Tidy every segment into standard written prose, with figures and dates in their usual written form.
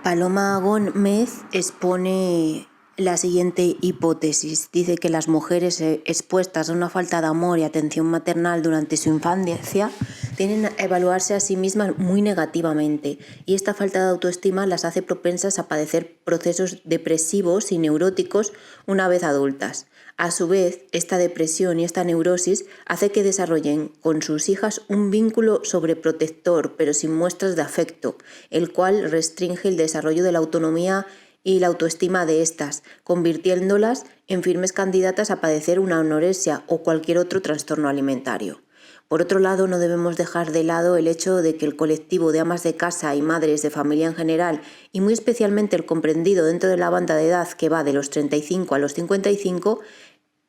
Paloma Gómez expone la siguiente hipótesis. Dice que las mujeres expuestas a una falta de amor y atención maternal durante su infancia tienden a evaluarse a sí mismas muy negativamente, y esta falta de autoestima las hace propensas a padecer procesos depresivos y neuróticos una vez adultas. A su vez, esta depresión y esta neurosis hace que desarrollen con sus hijas un vínculo sobreprotector, pero sin muestras de afecto, el cual restringe el desarrollo de la autonomía y la autoestima de estas, convirtiéndolas en firmes candidatas a padecer una anorexia o cualquier otro trastorno alimentario. Por otro lado, no debemos dejar de lado el hecho de que el colectivo de amas de casa y madres de familia en general, y muy especialmente el comprendido dentro de la banda de edad que va de los 35 a los 55,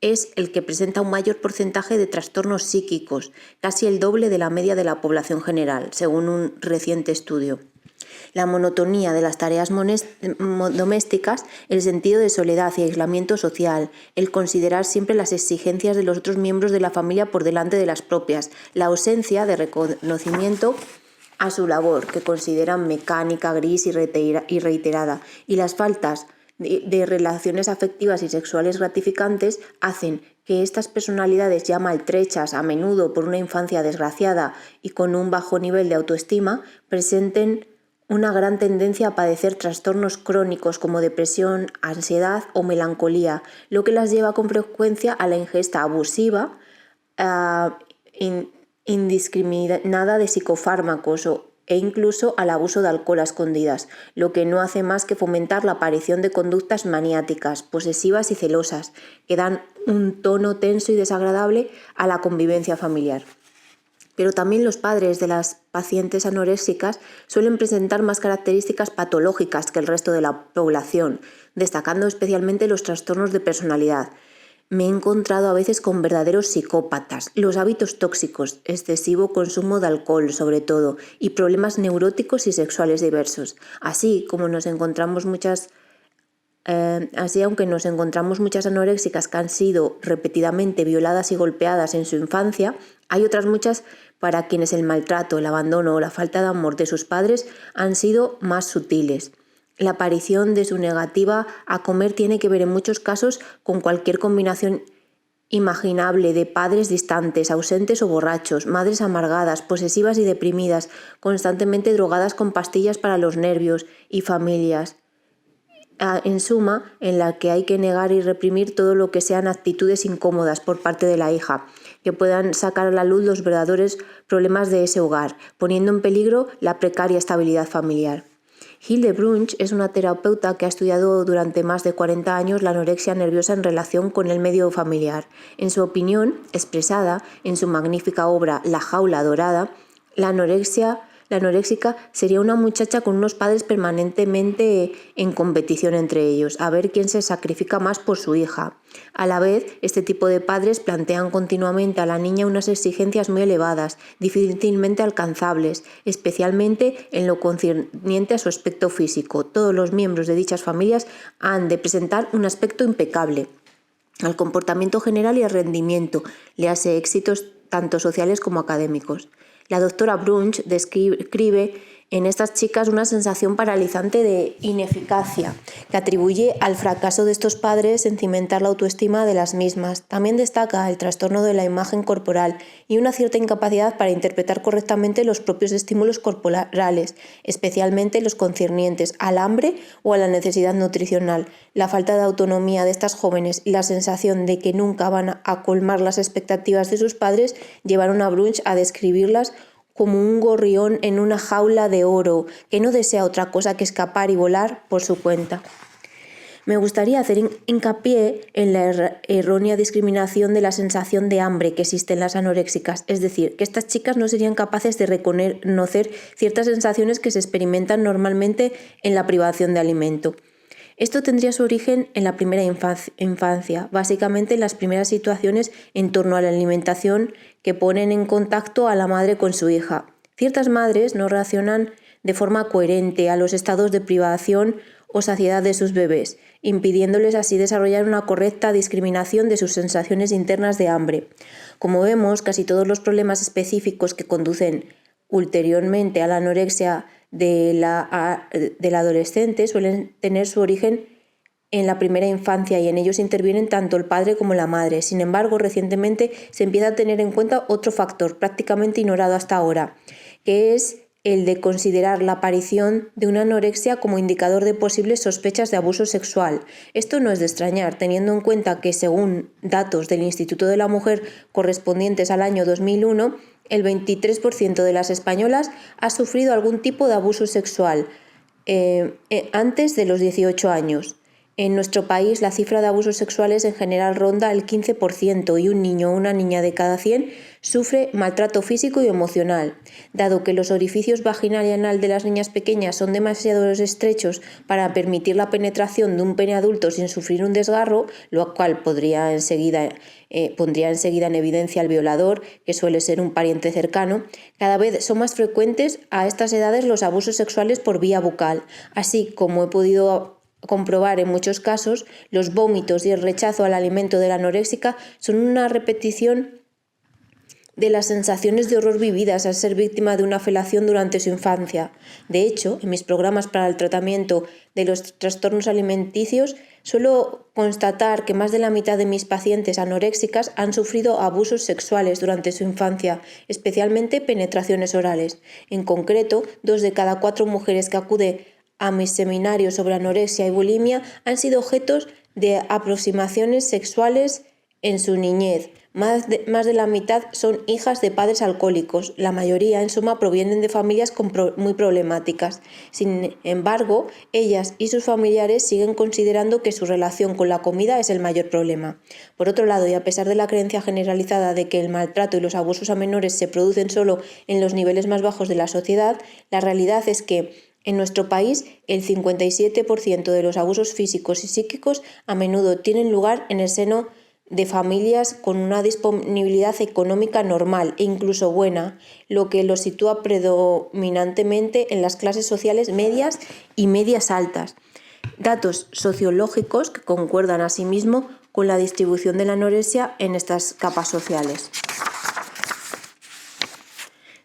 es el que presenta un mayor porcentaje de trastornos psíquicos, casi el doble de la media de la población general, según un reciente estudio. La monotonía de las tareas domésticas, el sentido de soledad y aislamiento social, el considerar siempre las exigencias de los otros miembros de la familia por delante de las propias, la ausencia de reconocimiento a su labor, que consideran mecánica, gris y reiterada, y las faltas de relaciones afectivas y sexuales gratificantes hacen que estas personalidades ya maltrechas, a menudo por una infancia desgraciada y con un bajo nivel de autoestima, presenten una gran tendencia a padecer trastornos crónicos como depresión, ansiedad o melancolía, lo que las lleva con frecuencia a la ingesta abusiva, indiscriminada de psicofármacos e incluso al abuso de alcohol a escondidas, lo que no hace más que fomentar la aparición de conductas maniáticas, posesivas y celosas, que dan un tono tenso y desagradable a la convivencia familiar. Pero también los padres de las pacientes anoréxicas suelen presentar más características patológicas que el resto de la población, destacando especialmente los trastornos de personalidad. Me he encontrado a veces con verdaderos psicópatas, los hábitos tóxicos, excesivo consumo de alcohol sobre todo, y problemas neuróticos y sexuales diversos. Aunque nos encontramos muchas anoréxicas que han sido repetidamente violadas y golpeadas en su infancia, hay otras muchas para quienes el maltrato, el abandono o la falta de amor de sus padres han sido más sutiles. La aparición de su negativa a comer tiene que ver en muchos casos con cualquier combinación imaginable de padres distantes, ausentes o borrachos, madres amargadas, posesivas y deprimidas, constantemente drogadas con pastillas para los nervios y familias. En suma, en la que hay que negar y reprimir todo lo que sean actitudes incómodas por parte de la hija, que puedan sacar a la luz los verdaderos problemas de ese hogar, poniendo en peligro la precaria estabilidad familiar. Hilde Brunch es una terapeuta que ha estudiado durante más de 40 años la anorexia nerviosa en relación con el medio familiar. En su opinión, expresada en su magnífica obra La jaula dorada, la anoréxica sería una muchacha con unos padres permanentemente en competición entre ellos, a ver quién se sacrifica más por su hija. A la vez, este tipo de padres plantean continuamente a la niña unas exigencias muy elevadas, difícilmente alcanzables, especialmente en lo concerniente a su aspecto físico. Todos los miembros de dichas familias han de presentar un aspecto impecable al comportamiento general y al rendimiento, le hace éxitos tanto sociales como académicos. La doctora Brunch describe en estas chicas una sensación paralizante de ineficacia que atribuye al fracaso de estos padres en cimentar la autoestima de las mismas. También destaca el trastorno de la imagen corporal y una cierta incapacidad para interpretar correctamente los propios estímulos corporales, especialmente los concernientes al hambre o a la necesidad nutricional. La falta de autonomía de estas jóvenes y la sensación de que nunca van a colmar las expectativas de sus padres llevaron a Brunch a describirlas como un gorrión en una jaula de oro, que no desea otra cosa que escapar y volar por su cuenta. Me gustaría hacer hincapié en la errónea discriminación de la sensación de hambre que existe en las anoréxicas, es decir, que estas chicas no serían capaces de reconocer ciertas sensaciones que se experimentan normalmente en la privación de alimento. Esto tendría su origen en la primera infancia, básicamente en las primeras situaciones en torno a la alimentación que ponen en contacto a la madre con su hija. Ciertas madres no reaccionan de forma coherente a los estados de privación o saciedad de sus bebés, impidiéndoles así desarrollar una correcta discriminación de sus sensaciones internas de hambre. Como vemos, casi todos los problemas específicos que conducen ulteriormente a la anorexia del adolescente suelen tener su origen en la primera infancia y en ellos intervienen tanto el padre como la madre. Sin embargo, recientemente se empieza a tener en cuenta otro factor prácticamente ignorado hasta ahora, que es el de considerar la aparición de una anorexia como indicador de posibles sospechas de abuso sexual. Esto no es de extrañar, teniendo en cuenta que según datos del Instituto de la Mujer correspondientes al año 2001, el 23% de las españolas ha sufrido algún tipo de abuso sexual antes de los 18 años. En nuestro país, la cifra de abusos sexuales en general ronda el 15% y un niño o una niña de cada 100 sufre maltrato físico y emocional. Dado que los orificios vaginal y anal de las niñas pequeñas son demasiado estrechos para permitir la penetración de un pene adulto sin sufrir un desgarro, lo cual pondría enseguida en evidencia al violador, que suele ser un pariente cercano, cada vez son más frecuentes a estas edades los abusos sexuales por vía bucal, así como he podido comprobar en muchos casos, los vómitos y el rechazo al alimento de la anoréxica son una repetición de las sensaciones de horror vividas al ser víctima de una felación durante su infancia. De hecho, en mis programas para el tratamiento de los trastornos alimenticios, suelo constatar que más de la mitad de mis pacientes anoréxicas han sufrido abusos sexuales durante su infancia, especialmente penetraciones orales. En concreto, 2 de cada 4 mujeres que acuden a mis seminarios sobre anorexia y bulimia han sido objetos de aproximaciones sexuales en su niñez. Más de la mitad son hijas de padres alcohólicos. La mayoría, en suma, provienen de familias muy problemáticas. Sin embargo, ellas y sus familiares siguen considerando que su relación con la comida es el mayor problema. Por otro lado, y a pesar de la creencia generalizada de que el maltrato y los abusos a menores se producen solo en los niveles más bajos de la sociedad, la realidad es que en nuestro país, el 57% de los abusos físicos y psíquicos a menudo tienen lugar en el seno de familias con una disponibilidad económica normal e incluso buena, lo que los sitúa predominantemente en las clases sociales medias y medias altas. Datos sociológicos que concuerdan asimismo con la distribución de la anorexia en estas capas sociales.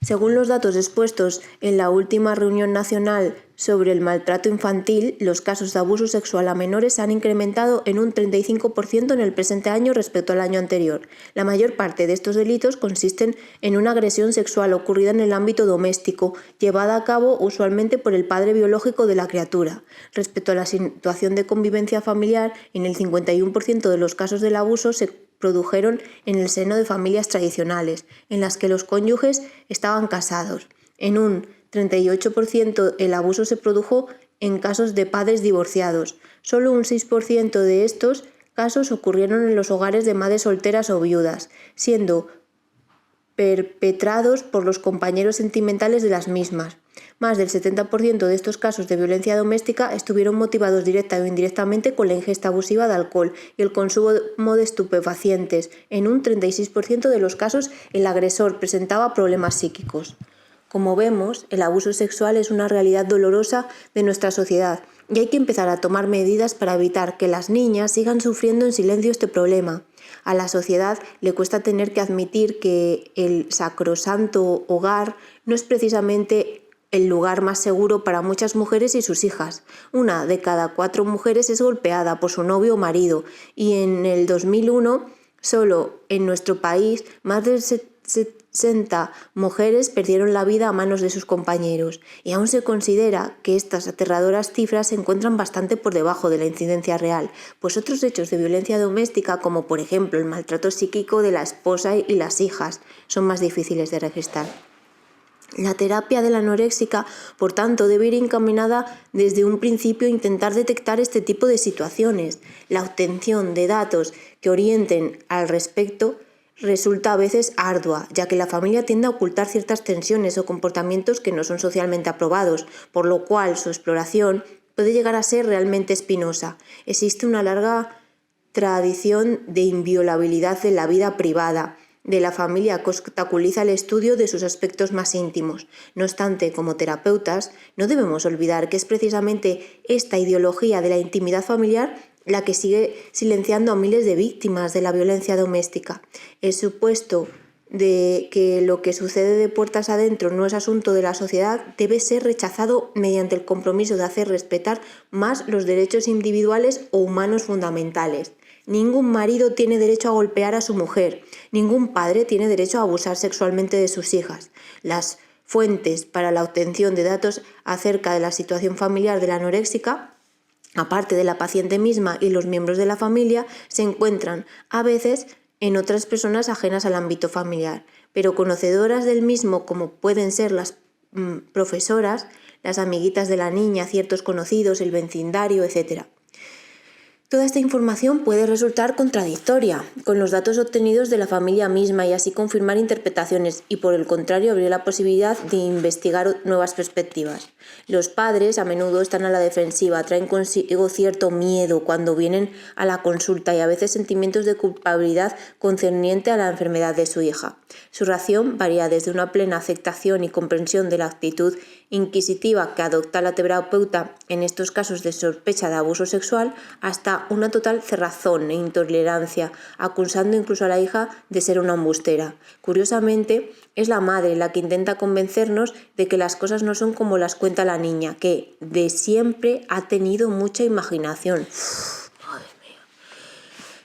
Según los datos expuestos en la última reunión nacional sobre el maltrato infantil, los casos de abuso sexual a menores se han incrementado en un 35% en el presente año respecto al año anterior. La mayor parte de estos delitos consisten en una agresión sexual ocurrida en el ámbito doméstico, llevada a cabo usualmente por el padre biológico de la criatura. Respecto a la situación de convivencia familiar, en el 51% de los casos del abuso se produjeron en el seno de familias tradicionales, en las que los cónyuges estaban casados. En un 38% el abuso se produjo en casos de padres divorciados. Solo un 6% de estos casos ocurrieron en los hogares de madres solteras o viudas, siendo perpetrados por los compañeros sentimentales de las mismas. Más del 70% de estos casos de violencia doméstica estuvieron motivados directa o indirectamente con la ingesta abusiva de alcohol y el consumo de estupefacientes. En un 36% de los casos, el agresor presentaba problemas psíquicos. Como vemos, el abuso sexual es una realidad dolorosa de nuestra sociedad y hay que empezar a tomar medidas para evitar que las niñas sigan sufriendo en silencio este problema. A la sociedad le cuesta tener que admitir que el sacrosanto hogar no es precisamente el lugar más seguro para muchas mujeres y sus hijas. 1 de cada 4 mujeres es golpeada por su novio o marido y en el 2001, solo en nuestro país, más de 60 mujeres perdieron la vida a manos de sus compañeros y aún se considera que estas aterradoras cifras se encuentran bastante por debajo de la incidencia real, pues otros hechos de violencia doméstica, como por ejemplo el maltrato psíquico de la esposa y las hijas, son más difíciles de registrar. La terapia de la anoréxica, por tanto, debe ir encaminada desde un principio a intentar detectar este tipo de situaciones. La obtención de datos que orienten al respecto resulta a veces ardua, ya que la familia tiende a ocultar ciertas tensiones o comportamientos que no son socialmente aprobados, por lo cual su exploración puede llegar a ser realmente espinosa. Existe una larga tradición de inviolabilidad de la vida privada de la familia que obstaculiza el estudio de sus aspectos más íntimos. No obstante, como terapeutas, no debemos olvidar que es precisamente esta ideología de la intimidad familiar la que sigue silenciando a miles de víctimas de la violencia doméstica. El supuesto de que lo que sucede de puertas adentro no es asunto de la sociedad debe ser rechazado mediante el compromiso de hacer respetar más los derechos individuales o humanos fundamentales. Ningún marido tiene derecho a golpear a su mujer, ningún padre tiene derecho a abusar sexualmente de sus hijas. Las fuentes para la obtención de datos acerca de la situación familiar de la anoréxica, aparte de la paciente misma y los miembros de la familia, se encuentran a veces en otras personas ajenas al ámbito familiar, pero conocedoras del mismo, como pueden ser las profesoras, las amiguitas de la niña, ciertos conocidos, el vecindario, etc. Toda esta información puede resultar contradictoria con los datos obtenidos de la familia misma y así confirmar interpretaciones y, por el contrario, abrir la posibilidad de investigar nuevas perspectivas. Los padres a menudo están a la defensiva, traen consigo cierto miedo cuando vienen a la consulta y a veces sentimientos de culpabilidad concerniente a la enfermedad de su hija. Su reacción varía desde una plena aceptación y comprensión de la actitud inquisitiva que adopta la terapeuta en estos casos de sospecha de abuso sexual hasta una total cerrazón e intolerancia, acusando incluso a la hija de ser una embustera. Curiosamente, es la madre la que intenta convencernos de que las cosas no son como las cuenta la niña, que de siempre ha tenido mucha imaginación. Madre mía.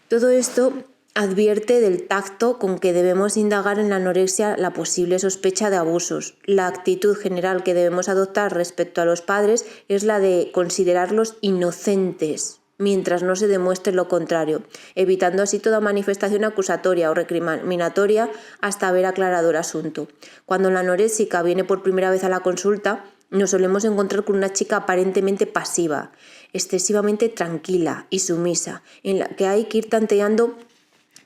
Todo esto advierte del tacto con que debemos indagar en la anorexia la posible sospecha de abusos. La actitud general que debemos adoptar respecto a los padres es la de considerarlos inocentes, mientras no se demuestre lo contrario, evitando así toda manifestación acusatoria o recriminatoria hasta haber aclarado el asunto. Cuando la anoréxica viene por primera vez a la consulta, nos solemos encontrar con una chica aparentemente pasiva, excesivamente tranquila y sumisa, en la que hay que ir tanteando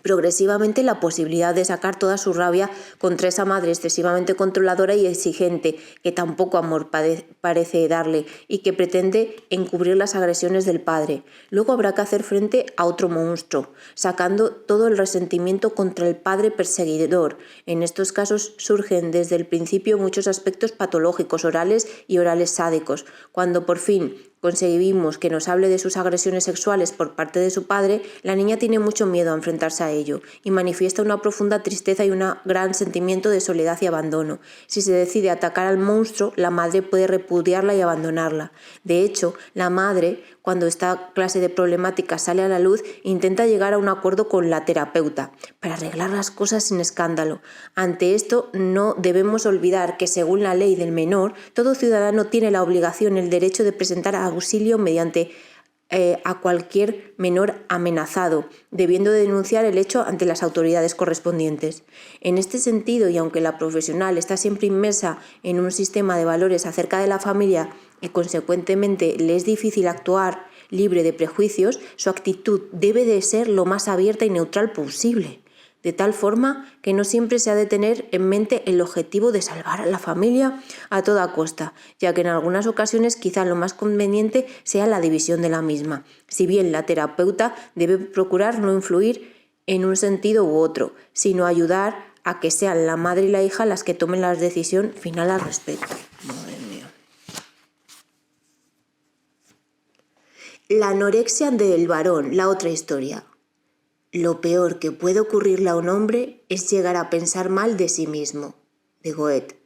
progresivamente la posibilidad de sacar toda su rabia contra esa madre excesivamente controladora y exigente que tan poco amor parece darle y que pretende encubrir las agresiones del padre. Luego habrá que hacer frente a otro monstruo, sacando todo el resentimiento contra el padre perseguidor. En estos casos surgen desde el principio muchos aspectos patológicos, orales y orales sádicos. Cuando por fin conseguimos que nos hable de sus agresiones sexuales por parte de su padre, la niña tiene mucho miedo a enfrentarse a ello y manifiesta una profunda tristeza y un gran sentimiento de soledad y abandono. Si se decide atacar al monstruo, la madre puede repudiarla y abandonarla. De hecho, la madre, cuando esta clase de problemática sale a la luz, intenta llegar a un acuerdo con la terapeuta para arreglar las cosas sin escándalo. Ante esto, no debemos olvidar que, según la ley del menor, todo ciudadano tiene la obligación y el derecho de presentar auxilio mediante a cualquier menor amenazado, debiendo denunciar el hecho ante las autoridades correspondientes. En este sentido, y aunque la profesional está siempre inmersa en un sistema de valores acerca de la familia y consecuentemente le es difícil actuar libre de prejuicios, su actitud debe de ser lo más abierta y neutral posible, de tal forma que no siempre se ha de tener en mente el objetivo de salvar a la familia a toda costa, ya que en algunas ocasiones quizá lo más conveniente sea la división de la misma, si bien la terapeuta debe procurar no influir en un sentido u otro, sino ayudar a que sean la madre y la hija las que tomen la decisión final al respecto. Madre mía. La anorexia del varón, la otra historia. Lo peor que puede ocurrirle a un hombre es llegar a pensar mal de sí mismo, de Goethe.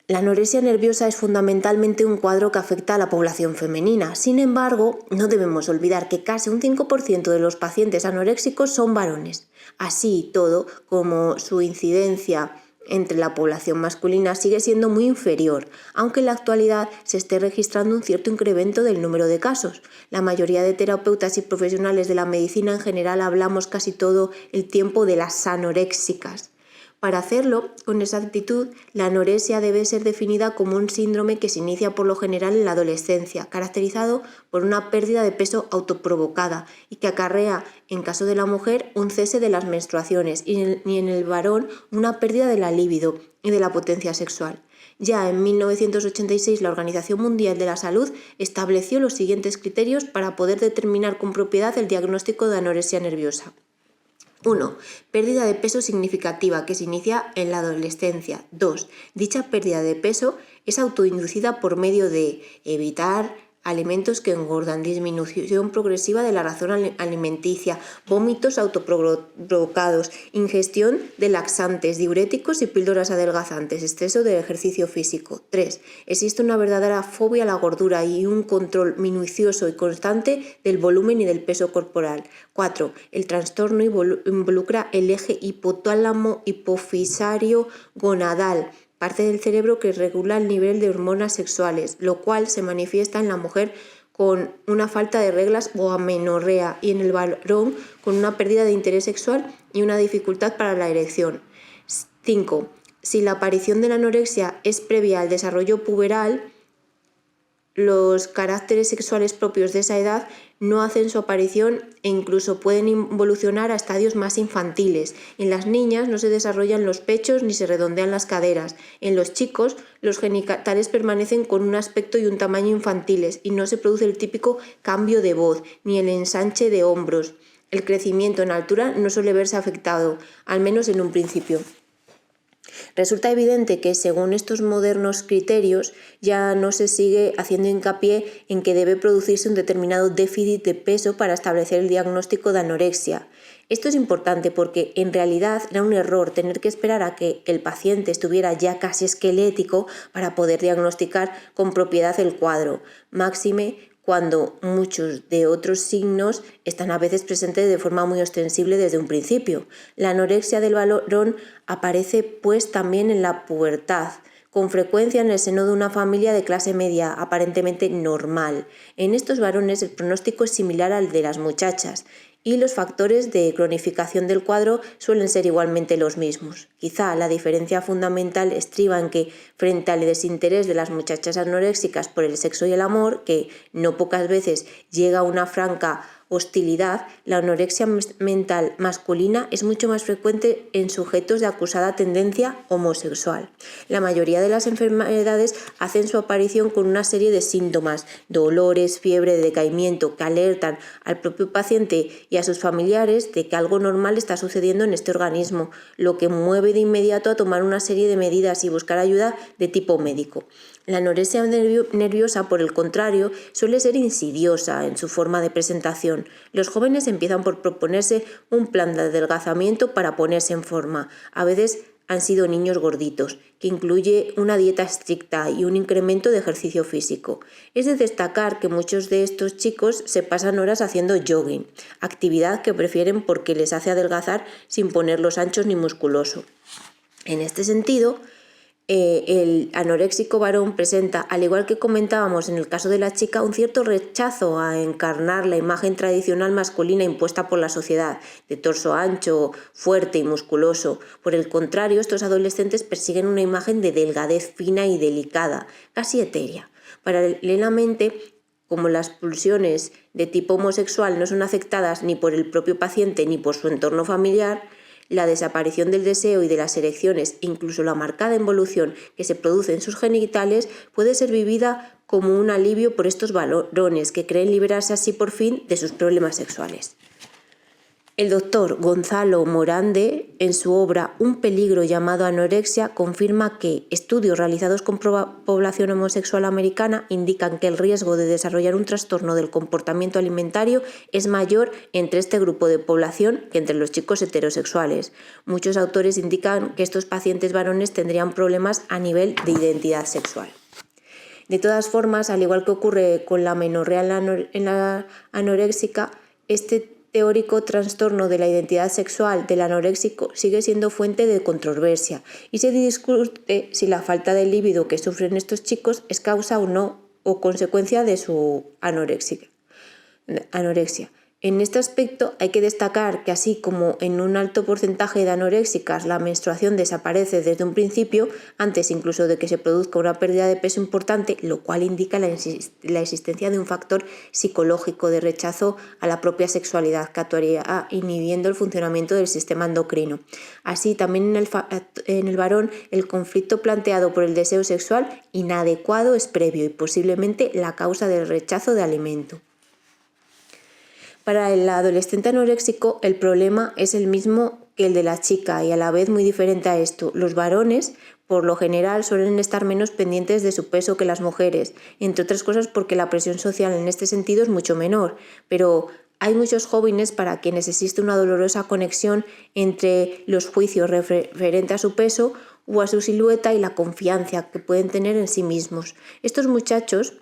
La anorexia nerviosa es fundamentalmente un cuadro que afecta a la población femenina. Sin embargo, no debemos olvidar que casi un 5% de los pacientes anoréxicos son varones. Así y todo, como su incidencia entre la población masculina sigue siendo muy inferior, aunque en la actualidad se esté registrando un cierto incremento del número de casos. La mayoría de terapeutas y profesionales de la medicina en general hablamos casi todo el tiempo de las anoréxicas. Para hacerlo con exactitud, la anorexia debe ser definida como un síndrome que se inicia por lo general en la adolescencia, caracterizado por una pérdida de peso autoprovocada y que acarrea, en caso de la mujer, un cese de las menstruaciones y en el varón una pérdida de la libido y de la potencia sexual. Ya en 1986 la Organización Mundial de la Salud estableció los siguientes criterios para poder determinar con propiedad el diagnóstico de anorexia nerviosa. 1. Pérdida de peso significativa que se inicia en la adolescencia. 2. Dicha pérdida de peso es autoinducida por medio de evitar alimentos que engordan, disminución progresiva de la razón alimenticia, vómitos autoprovocados, ingestión de laxantes, diuréticos y píldoras adelgazantes, exceso de ejercicio físico. 3. Existe una verdadera fobia a la gordura y un control minucioso y constante del volumen y del peso corporal. 4. El trastorno involucra el eje hipotálamo-hipofisario gonadal, parte del cerebro que regula el nivel de hormonas sexuales, lo cual se manifiesta en la mujer con una falta de reglas o amenorrea y en el varón con una pérdida de interés sexual y una dificultad para la erección. 5. Si la aparición de la anorexia es previa al desarrollo puberal, los caracteres sexuales propios de esa edad no hacen su aparición e incluso pueden evolucionar a estadios más infantiles. En las niñas no se desarrollan los pechos ni se redondean las caderas. En los chicos, los genitales permanecen con un aspecto y un tamaño infantiles y no se produce el típico cambio de voz ni el ensanche de hombros. El crecimiento en altura no suele verse afectado, al menos en un principio. Resulta evidente que, según estos modernos criterios, ya no se sigue haciendo hincapié en que debe producirse un determinado déficit de peso para establecer el diagnóstico de anorexia. Esto es importante porque, en realidad, era un error tener que esperar a que el paciente estuviera ya casi esquelético para poder diagnosticar con propiedad el cuadro, máxime cuando muchos de otros signos están a veces presentes de forma muy ostensible desde un principio. La anorexia del varón aparece pues también en la pubertad, con frecuencia en el seno de una familia de clase media aparentemente normal. En estos varones el pronóstico es similar al de las muchachas y los factores de cronificación del cuadro suelen ser igualmente los mismos. Quizá la diferencia fundamental estriba en que, frente al desinterés de las muchachas anoréxicas por el sexo y el amor, que no pocas veces llega a una franca hostilidad, la anorexia mental masculina es mucho más frecuente en sujetos de acusada tendencia homosexual. La mayoría de las enfermedades hacen su aparición con una serie de síntomas, dolores, fiebre, decaimiento, que alertan al propio paciente y a sus familiares de que algo normal está sucediendo en este organismo, lo que mueve de inmediato a tomar una serie de medidas y buscar ayuda de tipo médico. La anorexia nerviosa, por el contrario, suele ser insidiosa en su forma de presentación. Los jóvenes empiezan por proponerse un plan de adelgazamiento para ponerse en forma. A veces han sido niños gorditos, que incluye una dieta estricta y un incremento de ejercicio físico. Es de destacar que muchos de estos chicos se pasan horas haciendo jogging, actividad que prefieren porque les hace adelgazar sin ponerlos anchos ni musculoso. En este sentido, el anoréxico varón presenta, al igual que comentábamos en el caso de la chica, un cierto rechazo a encarnar la imagen tradicional masculina impuesta por la sociedad, de torso ancho, fuerte y musculoso. Por el contrario, estos adolescentes persiguen una imagen de delgadez fina y delicada, casi etérea. Paralelamente, como las pulsiones de tipo homosexual no son aceptadas ni por el propio paciente ni por su entorno familiar, la desaparición del deseo y de las erecciones, incluso la marcada involución que se produce en sus genitales, puede ser vivida como un alivio por estos varones que creen liberarse así por fin de sus problemas sexuales. El doctor Gonzalo Morande, en su obra Un peligro llamado anorexia, confirma que estudios realizados con población homosexual americana indican que el riesgo de desarrollar un trastorno del comportamiento alimentario es mayor entre este grupo de población que entre los chicos heterosexuales. Muchos autores indican que estos pacientes varones tendrían problemas a nivel de identidad sexual. De todas formas, al igual que ocurre con la amenorrea en la anoréxica, este teórico trastorno de la identidad sexual del anoréxico sigue siendo fuente de controversia y se discute si la falta de líbido que sufren estos chicos es causa o no o consecuencia de su anorexia. En este aspecto hay que destacar que, así como en un alto porcentaje de anoréxicas la menstruación desaparece desde un principio, antes incluso de que se produzca una pérdida de peso importante, lo cual indica la existencia de un factor psicológico de rechazo a la propia sexualidad que actuaría inhibiendo el funcionamiento del sistema endocrino. Así, también en el varón, el conflicto planteado por el deseo sexual inadecuado es previo y posiblemente la causa del rechazo de alimento. Para el adolescente anoréxico, el problema es el mismo que el de la chica y a la vez muy diferente a esto. Los varones Por lo general suelen estar menos pendientes de su peso que las mujeres, entre otras cosas porque la presión social en este sentido es mucho menor, pero hay muchos jóvenes para quienes existe una dolorosa conexión entre los juicios referentes a su peso o a su silueta y la confianza que pueden tener en sí mismos. Estos muchachos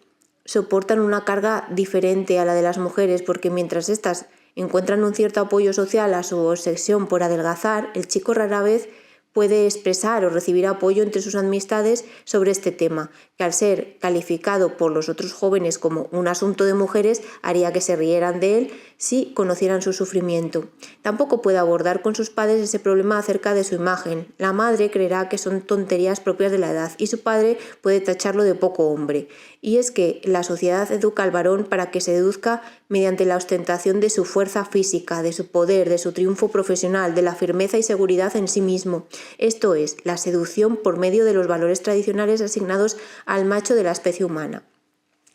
soportan una carga diferente a la de las mujeres porque mientras éstas encuentran un cierto apoyo social a su obsesión por adelgazar, el chico rara vez puede expresar o recibir apoyo entre sus amistades sobre este tema, que al ser calificado por los otros jóvenes como un asunto de mujeres, haría que se rieran de él si conocieran su sufrimiento. Tampoco puede abordar con sus padres ese problema acerca de su imagen. La madre creerá que son tonterías propias de la edad y su padre puede tacharlo de poco hombre. Y es que la sociedad educa al varón para que se deduzca mediante la ostentación de su fuerza física, de su poder, de su triunfo profesional, de la firmeza y seguridad en sí mismo. Esto es, la seducción por medio de los valores tradicionales asignados al macho de la especie humana.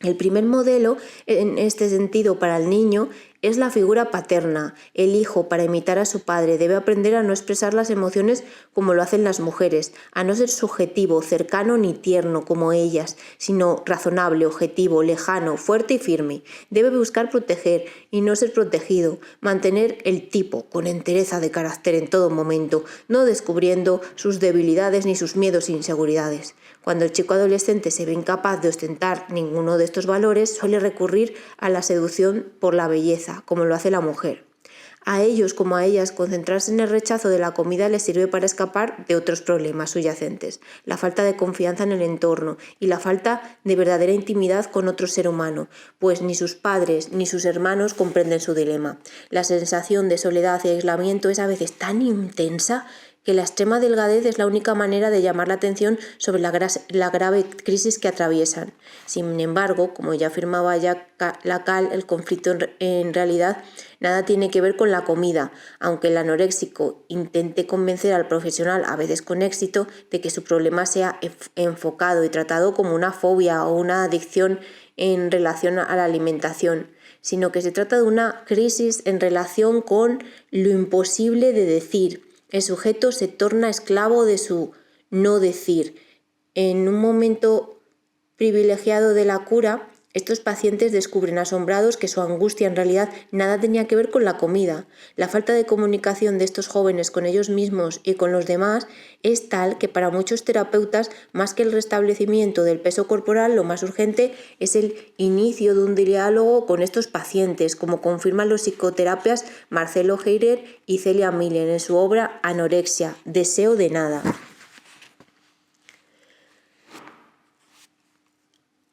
El primer modelo en este sentido para el niño es la figura paterna. El hijo, para imitar a su padre, debe aprender a no expresar las emociones como lo hacen las mujeres, a no ser subjetivo, cercano ni tierno como ellas, sino razonable, objetivo, lejano, fuerte y firme. Debe buscar proteger y no ser protegido, mantener el tipo con entereza de carácter en todo momento, no descubriendo sus debilidades ni sus miedos e inseguridades. Cuando el chico adolescente se ve incapaz de ostentar ninguno de estos valores, suele recurrir a la seducción por la belleza, como lo hace la mujer. A ellos como a ellas, concentrarse en el rechazo de la comida les sirve para escapar de otros problemas subyacentes, la falta de confianza en el entorno y la falta de verdadera intimidad con otro ser humano, pues ni sus padres ni sus hermanos comprenden su dilema. La sensación de soledad y aislamiento es a veces tan intensa que la extrema delgadez es la única manera de llamar la atención sobre la grave crisis que atraviesan. Sin embargo, como ya afirmaba Jacques Lacan, el conflicto en realidad nada tiene que ver con la comida, aunque el anoréxico intente convencer al profesional, a veces con éxito, de que su problema sea enfocado y tratado como una fobia o una adicción en relación a la alimentación, sino que se trata de una crisis en relación con lo imposible de decir. El sujeto se torna esclavo de su no decir. En un momento privilegiado de la cura, estos pacientes descubren asombrados que su angustia en realidad nada tenía que ver con la comida. La falta de comunicación de estos jóvenes con ellos mismos y con los demás es tal que para muchos terapeutas, más que el restablecimiento del peso corporal, lo más urgente es el inicio de un diálogo con estos pacientes, como confirman los psicoterapias Marcelo Heirer y Celia Miller en su obra Anorexia, deseo de nada.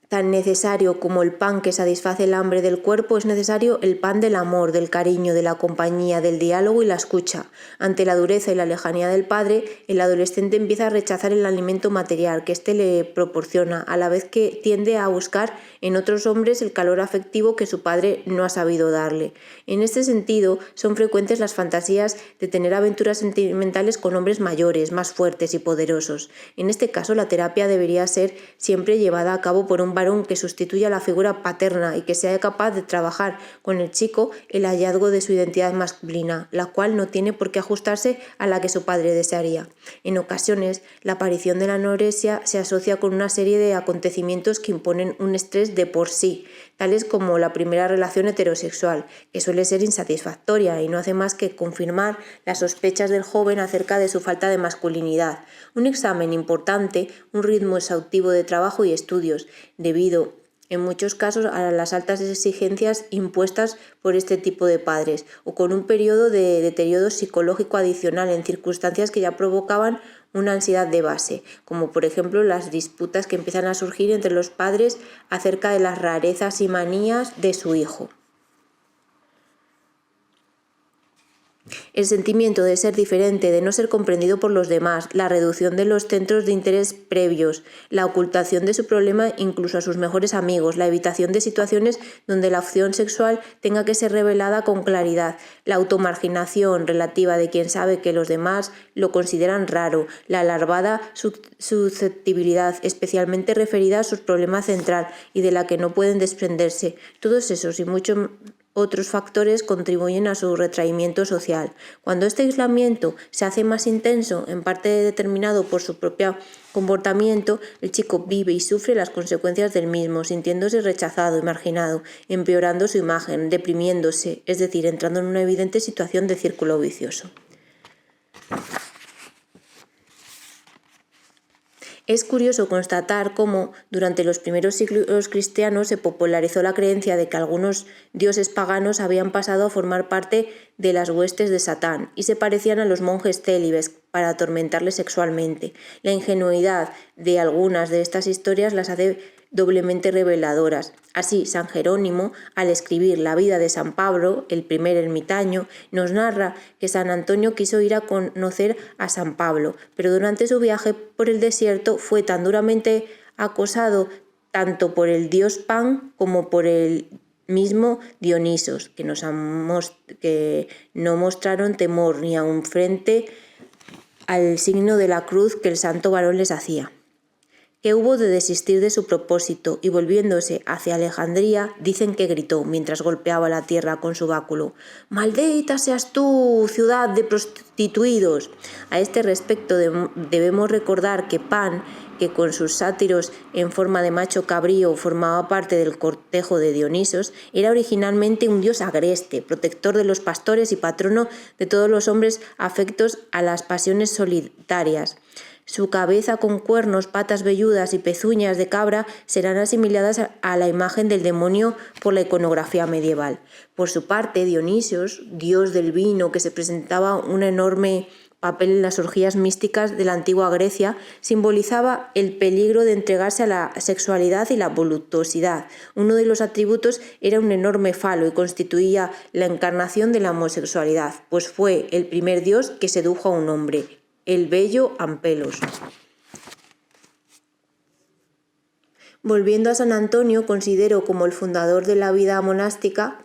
Tan necesario como el pan que satisface el hambre del cuerpo, es necesario el pan del amor, del cariño, de la compañía, del diálogo y la escucha. Ante la dureza y la lejanía del padre, el adolescente empieza a rechazar el alimento material que éste le proporciona, a la vez que tiende a buscar en otros hombres el calor afectivo que su padre no ha sabido darle. En este sentido, son frecuentes las fantasías de tener aventuras sentimentales con hombres mayores, más fuertes y poderosos. En este caso, la terapia debería ser siempre llevada a cabo por un varón que sustituya la figura paterna y que sea capaz de trabajar con el chico el hallazgo de su identidad masculina, la cual no tiene por qué ajustarse a la que su padre desearía. En ocasiones, la aparición de la anorexia se asocia con una serie de acontecimientos que imponen un estrés de por sí, tales como la primera relación heterosexual, que suele ser insatisfactoria y no hace más que confirmar las sospechas del joven acerca de su falta de masculinidad. Un examen importante, un ritmo exhaustivo de trabajo y estudios, debido en muchos casos a las altas exigencias impuestas por este tipo de padres, o con un periodo de deterioro psicológico adicional en circunstancias que ya provocaban una ansiedad de base, como por ejemplo las disputas que empiezan a surgir entre los padres acerca de las rarezas y manías de su hijo. El sentimiento de ser diferente, de no ser comprendido por los demás, la reducción de los centros de interés previos, la ocultación de su problema incluso a sus mejores amigos, la evitación de situaciones donde la opción sexual tenga que ser revelada con claridad, la automarginación relativa de quien sabe que los demás lo consideran raro, la alarmada susceptibilidad especialmente referida a su problema central y de la que no pueden desprenderse. Todos esos y muchos otros factores contribuyen a su retraimiento social. Cuando este aislamiento se hace más intenso, en parte determinado por su propio comportamiento, el chico vive y sufre las consecuencias del mismo, sintiéndose rechazado y marginado, empeorando su imagen, deprimiéndose, es decir, entrando en una evidente situación de círculo vicioso. Es curioso constatar cómo durante los primeros siglos cristianos se popularizó la creencia de que algunos dioses paganos habían pasado a formar parte de las huestes de Satán y se parecían a los monjes célibes para atormentarles sexualmente. La ingenuidad de algunas de estas historias las hace doblemente reveladoras. Así, San Jerónimo, al escribir la vida de San Pablo, el primer ermitaño, nos narra que San Antonio quiso ir a conocer a San Pablo, pero durante su viaje por el desierto fue tan duramente acosado tanto por el dios Pan como por el mismo Dionisos, que no mostraron temor ni aun frente al signo de la cruz que el santo varón les hacía. Que hubo de desistir de su propósito y volviéndose hacia Alejandría, dicen que gritó mientras golpeaba la tierra con su báculo: «¡Maldita seas tú, ciudad de prostituidos!». A este respecto debemos recordar que Pan, que con sus sátiros en forma de macho cabrío formaba parte del cortejo de Dionisos, era originalmente un dios agreste, protector de los pastores y patrono de todos los hombres afectos a las pasiones solitarias. Su cabeza con cuernos, patas velludas y pezuñas de cabra serán asimiladas a la imagen del demonio por la iconografía medieval. Por su parte, Dionisios, dios del vino que se presentaba un enorme papel en las orgías místicas de la antigua Grecia, simbolizaba el peligro de entregarse a la sexualidad y la voluptuosidad. Uno de los atributos era un enorme falo y constituía la encarnación de la homosexualidad, pues fue el primer dios que sedujo a un hombre, el bello Ampelos. Volviendo a San Antonio, considero como el fundador de la vida monástica,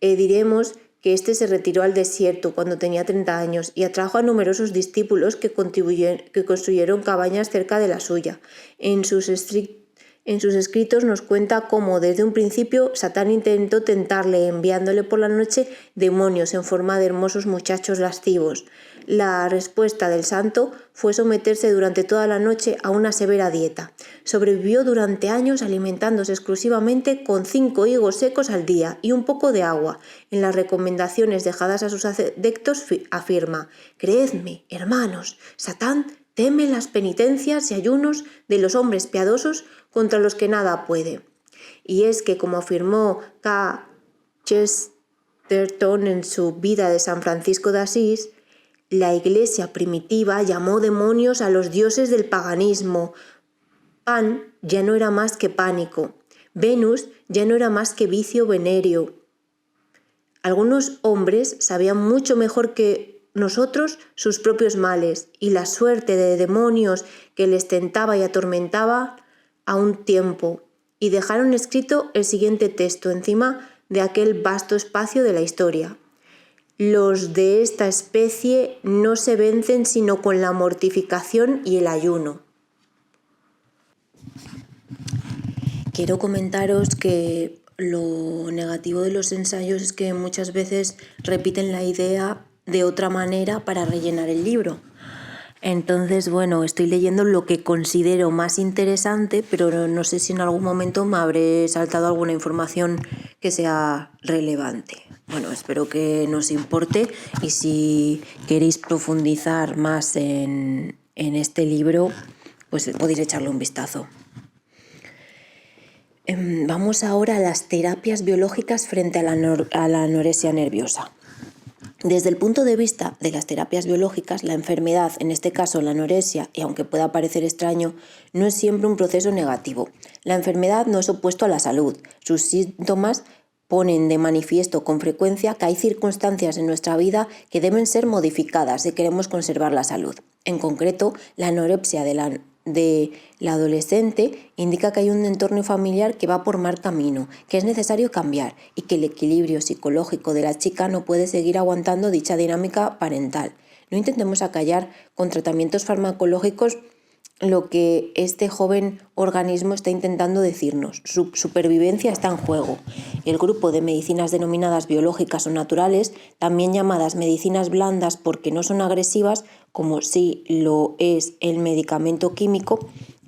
diremos que éste se retiró al desierto cuando tenía 30 años y atrajo a numerosos discípulos que construyeron cabañas cerca de la suya. En sus escritos nos cuenta cómo desde un principio Satán intentó tentarle enviándole por la noche demonios en forma de hermosos muchachos lascivos. La respuesta del santo fue someterse durante toda la noche a una severa dieta. Sobrevivió durante años alimentándose exclusivamente con 5 higos secos al día y un poco de agua. En las recomendaciones dejadas a sus adeptos afirma: «Creedme, hermanos, Satán teme las penitencias y ayunos de los hombres piadosos contra los que nada puede». Y es que, como afirmó K. Chesterton en su Vida de San Francisco de Asís, la Iglesia primitiva llamó demonios a los dioses del paganismo. Pan ya no era más que pánico. Venus ya no era más que vicio venéreo. Algunos hombres sabían mucho mejor que nosotros sus propios males y la suerte de demonios que les tentaba y atormentaba a un tiempo, y dejaron escrito el siguiente texto encima de aquel vasto espacio de la historia: «Los de esta especie no se vencen sino con la mortificación y el ayuno». Quiero comentaros que lo negativo de los ensayos es que muchas veces repiten la idea de otra manera para rellenar el libro. Entonces, bueno, estoy leyendo lo que considero más interesante, pero no sé si en algún momento me habré saltado alguna información que sea relevante. Bueno, espero que no os importe, y si queréis profundizar más en este libro, pues podéis echarle un vistazo. Vamos ahora a las terapias biológicas frente a la anorexia nerviosa. Desde el punto de vista de las terapias biológicas, la enfermedad, en este caso la anorexia, y aunque pueda parecer extraño, no es siempre un proceso negativo. La enfermedad no es opuesto a la salud. Sus síntomas ponen de manifiesto con frecuencia que hay circunstancias en nuestra vida que deben ser modificadas si queremos conservar la salud. En concreto, la anorexia de la adolescente indica que hay un entorno familiar que va por mal camino, que es necesario cambiar y que el equilibrio psicológico de la chica no puede seguir aguantando dicha dinámica parental. No intentemos acallar con tratamientos farmacológicos lo que este joven organismo está intentando decirnos. Su supervivencia está en juego. El grupo de medicinas denominadas biológicas o naturales, también llamadas medicinas blandas porque no son agresivas, como sí lo es el medicamento químico,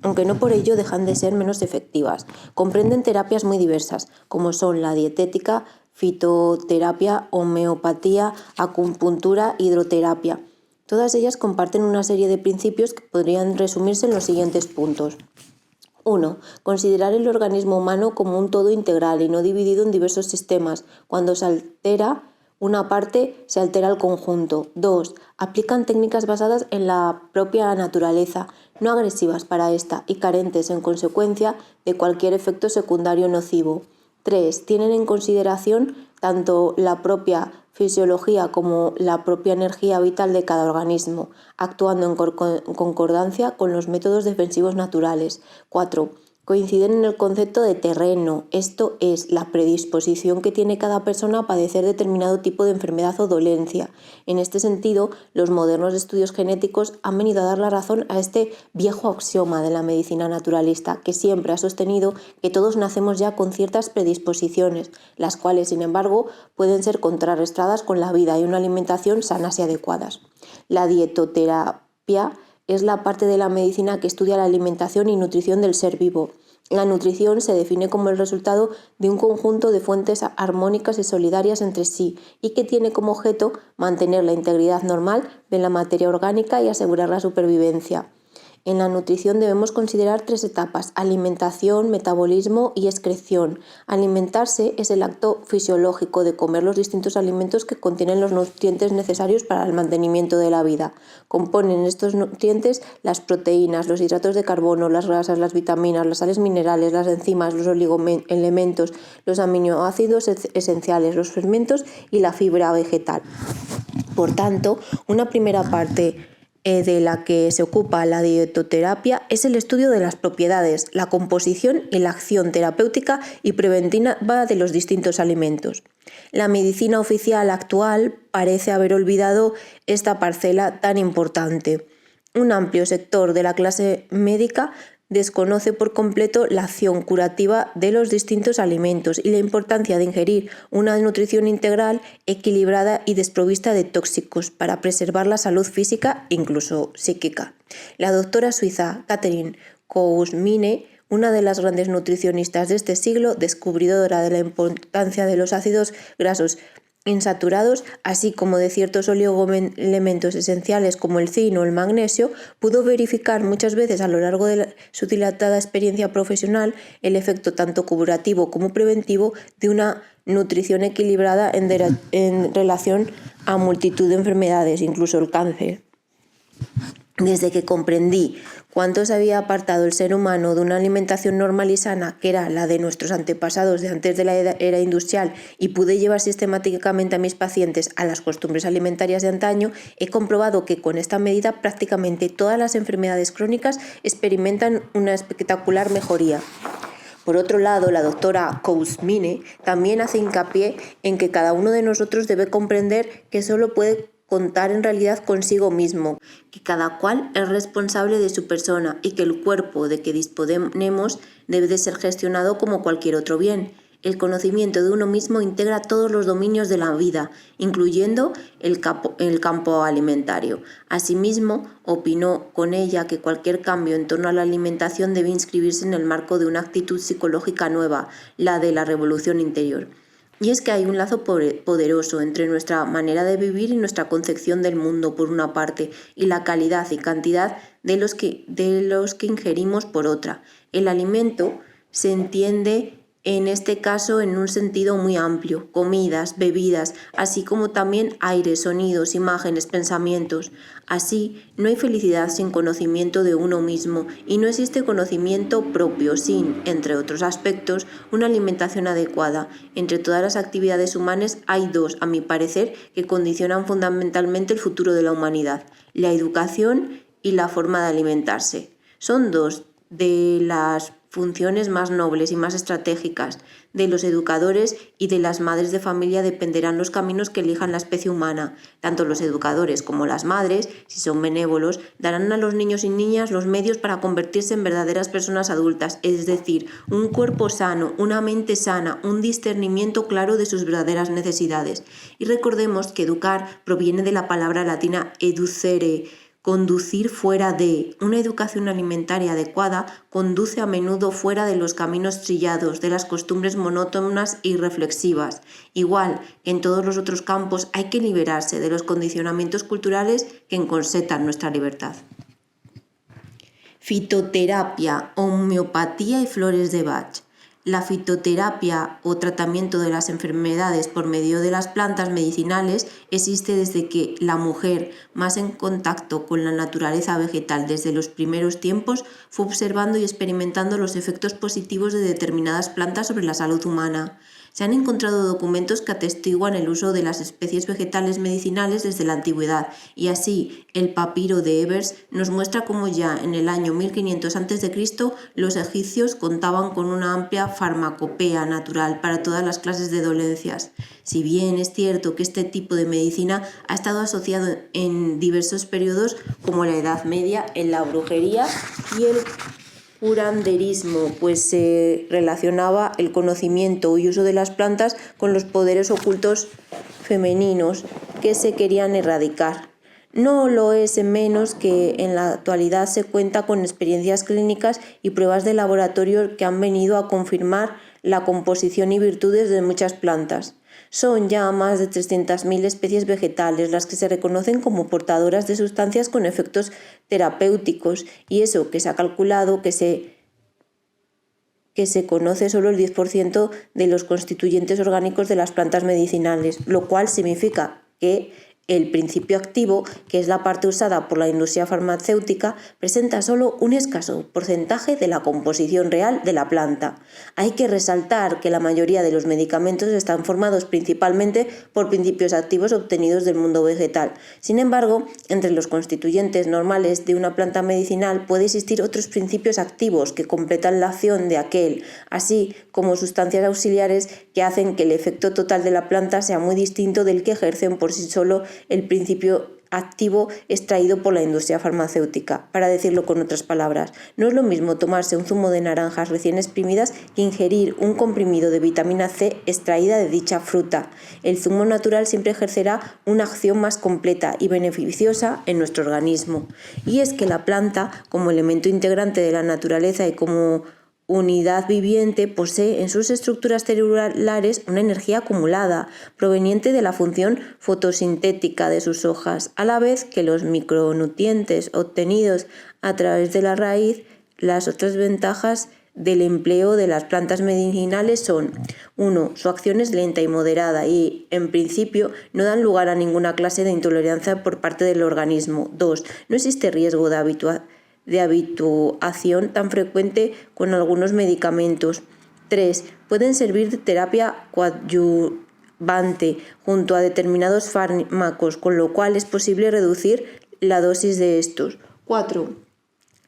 aunque no por ello dejan de ser menos efectivas. Comprenden terapias muy diversas, como son la dietética, fitoterapia, homeopatía, acupuntura, hidroterapia. Todas ellas comparten una serie de principios que podrían resumirse en los siguientes puntos. 1. Considerar el organismo humano como un todo integral y no dividido en diversos sistemas. Cuando se altera una parte, se altera el conjunto. 2. Aplican técnicas basadas en la propia naturaleza, no agresivas para esta y carentes, en consecuencia, de cualquier efecto secundario nocivo. 3. Tienen en consideración tanto la propia fisiología como la propia energía vital de cada organismo, actuando en concordancia con los métodos defensivos naturales. 4. Coinciden en el concepto de terreno, esto es, la predisposición que tiene cada persona a padecer determinado tipo de enfermedad o dolencia. En este sentido, los modernos estudios genéticos han venido a dar la razón a este viejo axioma de la medicina naturalista, que siempre ha sostenido que todos nacemos ya con ciertas predisposiciones, las cuales, sin embargo, pueden ser contrarrestadas con la vida y una alimentación sanas y adecuadas. La dietoterapia es la parte de la medicina que estudia la alimentación y nutrición del ser vivo. La nutrición se define como el resultado de un conjunto de fuentes armónicas y solidarias entre sí y que tiene como objeto mantener la integridad normal de la materia orgánica y asegurar la supervivencia. En la nutrición debemos considerar 3 etapas: alimentación, metabolismo y excreción. Alimentarse es el acto fisiológico de comer los distintos alimentos que contienen los nutrientes necesarios para el mantenimiento de la vida. Componen estos nutrientes las proteínas, los hidratos de carbono, las grasas, las vitaminas, las sales minerales, las enzimas, los oligoelementos, los aminoácidos esenciales, los fermentos y la fibra vegetal. Por tanto, una primera parte de la que se ocupa la dietoterapia es el estudio de las propiedades, la composición y la acción terapéutica y preventiva de los distintos alimentos. La medicina oficial actual parece haber olvidado esta parcela tan importante. Un amplio sector de la clase médica desconoce por completo la acción curativa de los distintos alimentos y la importancia de ingerir una nutrición integral, equilibrada y desprovista de tóxicos para preservar la salud física e incluso psíquica. La doctora suiza Catherine Kouzmine, una de las grandes nutricionistas de este siglo, descubridora de la importancia de los ácidos grasos insaturados, así como de ciertos oligoelementos esenciales como el zinc o el magnesio, pudo verificar muchas veces a lo largo de su dilatada experiencia profesional el efecto tanto curativo como preventivo de una nutrición equilibrada en relación a multitud de enfermedades, incluso el cáncer. Desde que comprendí cuánto se había apartado el ser humano de una alimentación normal y sana, que era la de nuestros antepasados de antes de la era industrial, y pude llevar sistemáticamente a mis pacientes a las costumbres alimentarias de antaño, he comprobado que con esta medida prácticamente todas las enfermedades crónicas experimentan una espectacular mejoría. Por otro lado, la doctora Kouzmine también hace hincapié en que cada uno de nosotros debe comprender que solo puede contar en realidad consigo mismo, que cada cual es responsable de su persona y que el cuerpo de que disponemos debe de ser gestionado como cualquier otro bien. El conocimiento de uno mismo integra todos los dominios de la vida, incluyendo el campo alimentario. Asimismo, opinó con ella que cualquier cambio en torno a la alimentación debe inscribirse en el marco de una actitud psicológica nueva, la de la revolución interior. Y es que hay un lazo poderoso entre nuestra manera de vivir y nuestra concepción del mundo, por una parte, y la calidad y cantidad de los que ingerimos, por otra. El alimento se entiende en este caso en un sentido muy amplio: comidas, bebidas, así como también aire, sonidos, imágenes, pensamientos. Así, no hay felicidad sin conocimiento de uno mismo y no existe conocimiento propio sin, entre otros aspectos, una alimentación adecuada. Entre todas las actividades humanas hay 2, a mi parecer, que condicionan fundamentalmente el futuro de la humanidad: la educación y la forma de alimentarse. Son 2 de las funciones más nobles y más estratégicas. De los educadores y de las madres de familia dependerán los caminos que elijan la especie humana. Tanto los educadores como las madres, si son benévolos, darán a los niños y niñas los medios para convertirse en verdaderas personas adultas, es decir, un cuerpo sano, una mente sana, un discernimiento claro de sus verdaderas necesidades. Y recordemos que educar proviene de la palabra latina educere, conducir fuera de. Una educación alimentaria adecuada conduce a menudo fuera de los caminos trillados, de las costumbres monótonas y reflexivas. Igual que en todos los otros campos, hay que liberarse de los condicionamientos culturales que encorsetan nuestra libertad. Fitoterapia, homeopatía y flores de Bach. La fitoterapia o tratamiento de las enfermedades por medio de las plantas medicinales existe desde que la mujer, más en contacto con la naturaleza vegetal desde los primeros tiempos, fue observando y experimentando los efectos positivos de determinadas plantas sobre la salud humana. Se han encontrado documentos que atestiguan el uso de las especies vegetales medicinales desde la antigüedad, y así el papiro de Ebers nos muestra cómo ya en el año 1500 a.C. los egipcios contaban con una amplia farmacopea natural para todas las clases de dolencias. Si bien es cierto que este tipo de medicina ha estado asociado en diversos periodos, como la Edad Media, en la brujería y el curanderismo, pues se relacionaba el conocimiento y uso de las plantas con los poderes ocultos femeninos que se querían erradicar. No lo es menos que en la actualidad se cuenta con experiencias clínicas y pruebas de laboratorio que han venido a confirmar la composición y virtudes de muchas plantas. Son ya más de 300.000 especies vegetales las que se reconocen como portadoras de sustancias con efectos terapéuticos, y eso que se ha calculado que se conoce solo el 10% de los constituyentes orgánicos de las plantas medicinales, lo cual significa que el principio activo, que es la parte usada por la industria farmacéutica, presenta solo un escaso porcentaje de la composición real de la planta. Hay que resaltar que la mayoría de los medicamentos están formados principalmente por principios activos obtenidos del mundo vegetal. Sin embargo, entre los constituyentes normales de una planta medicinal puede existir otros principios activos que completan la acción de aquel, así como sustancias auxiliares que hacen que el efecto total de la planta sea muy distinto del que ejercen por sí solo el principio activo extraído por la industria farmacéutica. Para decirlo con otras palabras, no es lo mismo tomarse un zumo de naranjas recién exprimidas que ingerir un comprimido de vitamina C extraída de dicha fruta. El zumo natural siempre ejercerá una acción más completa y beneficiosa en nuestro organismo. Y es que la planta, como elemento integrante de la naturaleza y como unidad viviente, posee en sus estructuras celulares una energía acumulada proveniente de la función fotosintética de sus hojas, a la vez que los micronutrientes obtenidos a través de la raíz. Las otras ventajas del empleo de las plantas medicinales son: 1. Su acción es lenta y moderada y, en principio, no dan lugar a ninguna clase de intolerancia por parte del organismo. 2. No existe riesgo de habituación tan frecuente con algunos medicamentos. 3. Pueden servir de terapia coadyuvante junto a determinados fármacos, con lo cual es posible reducir la dosis de estos. 4.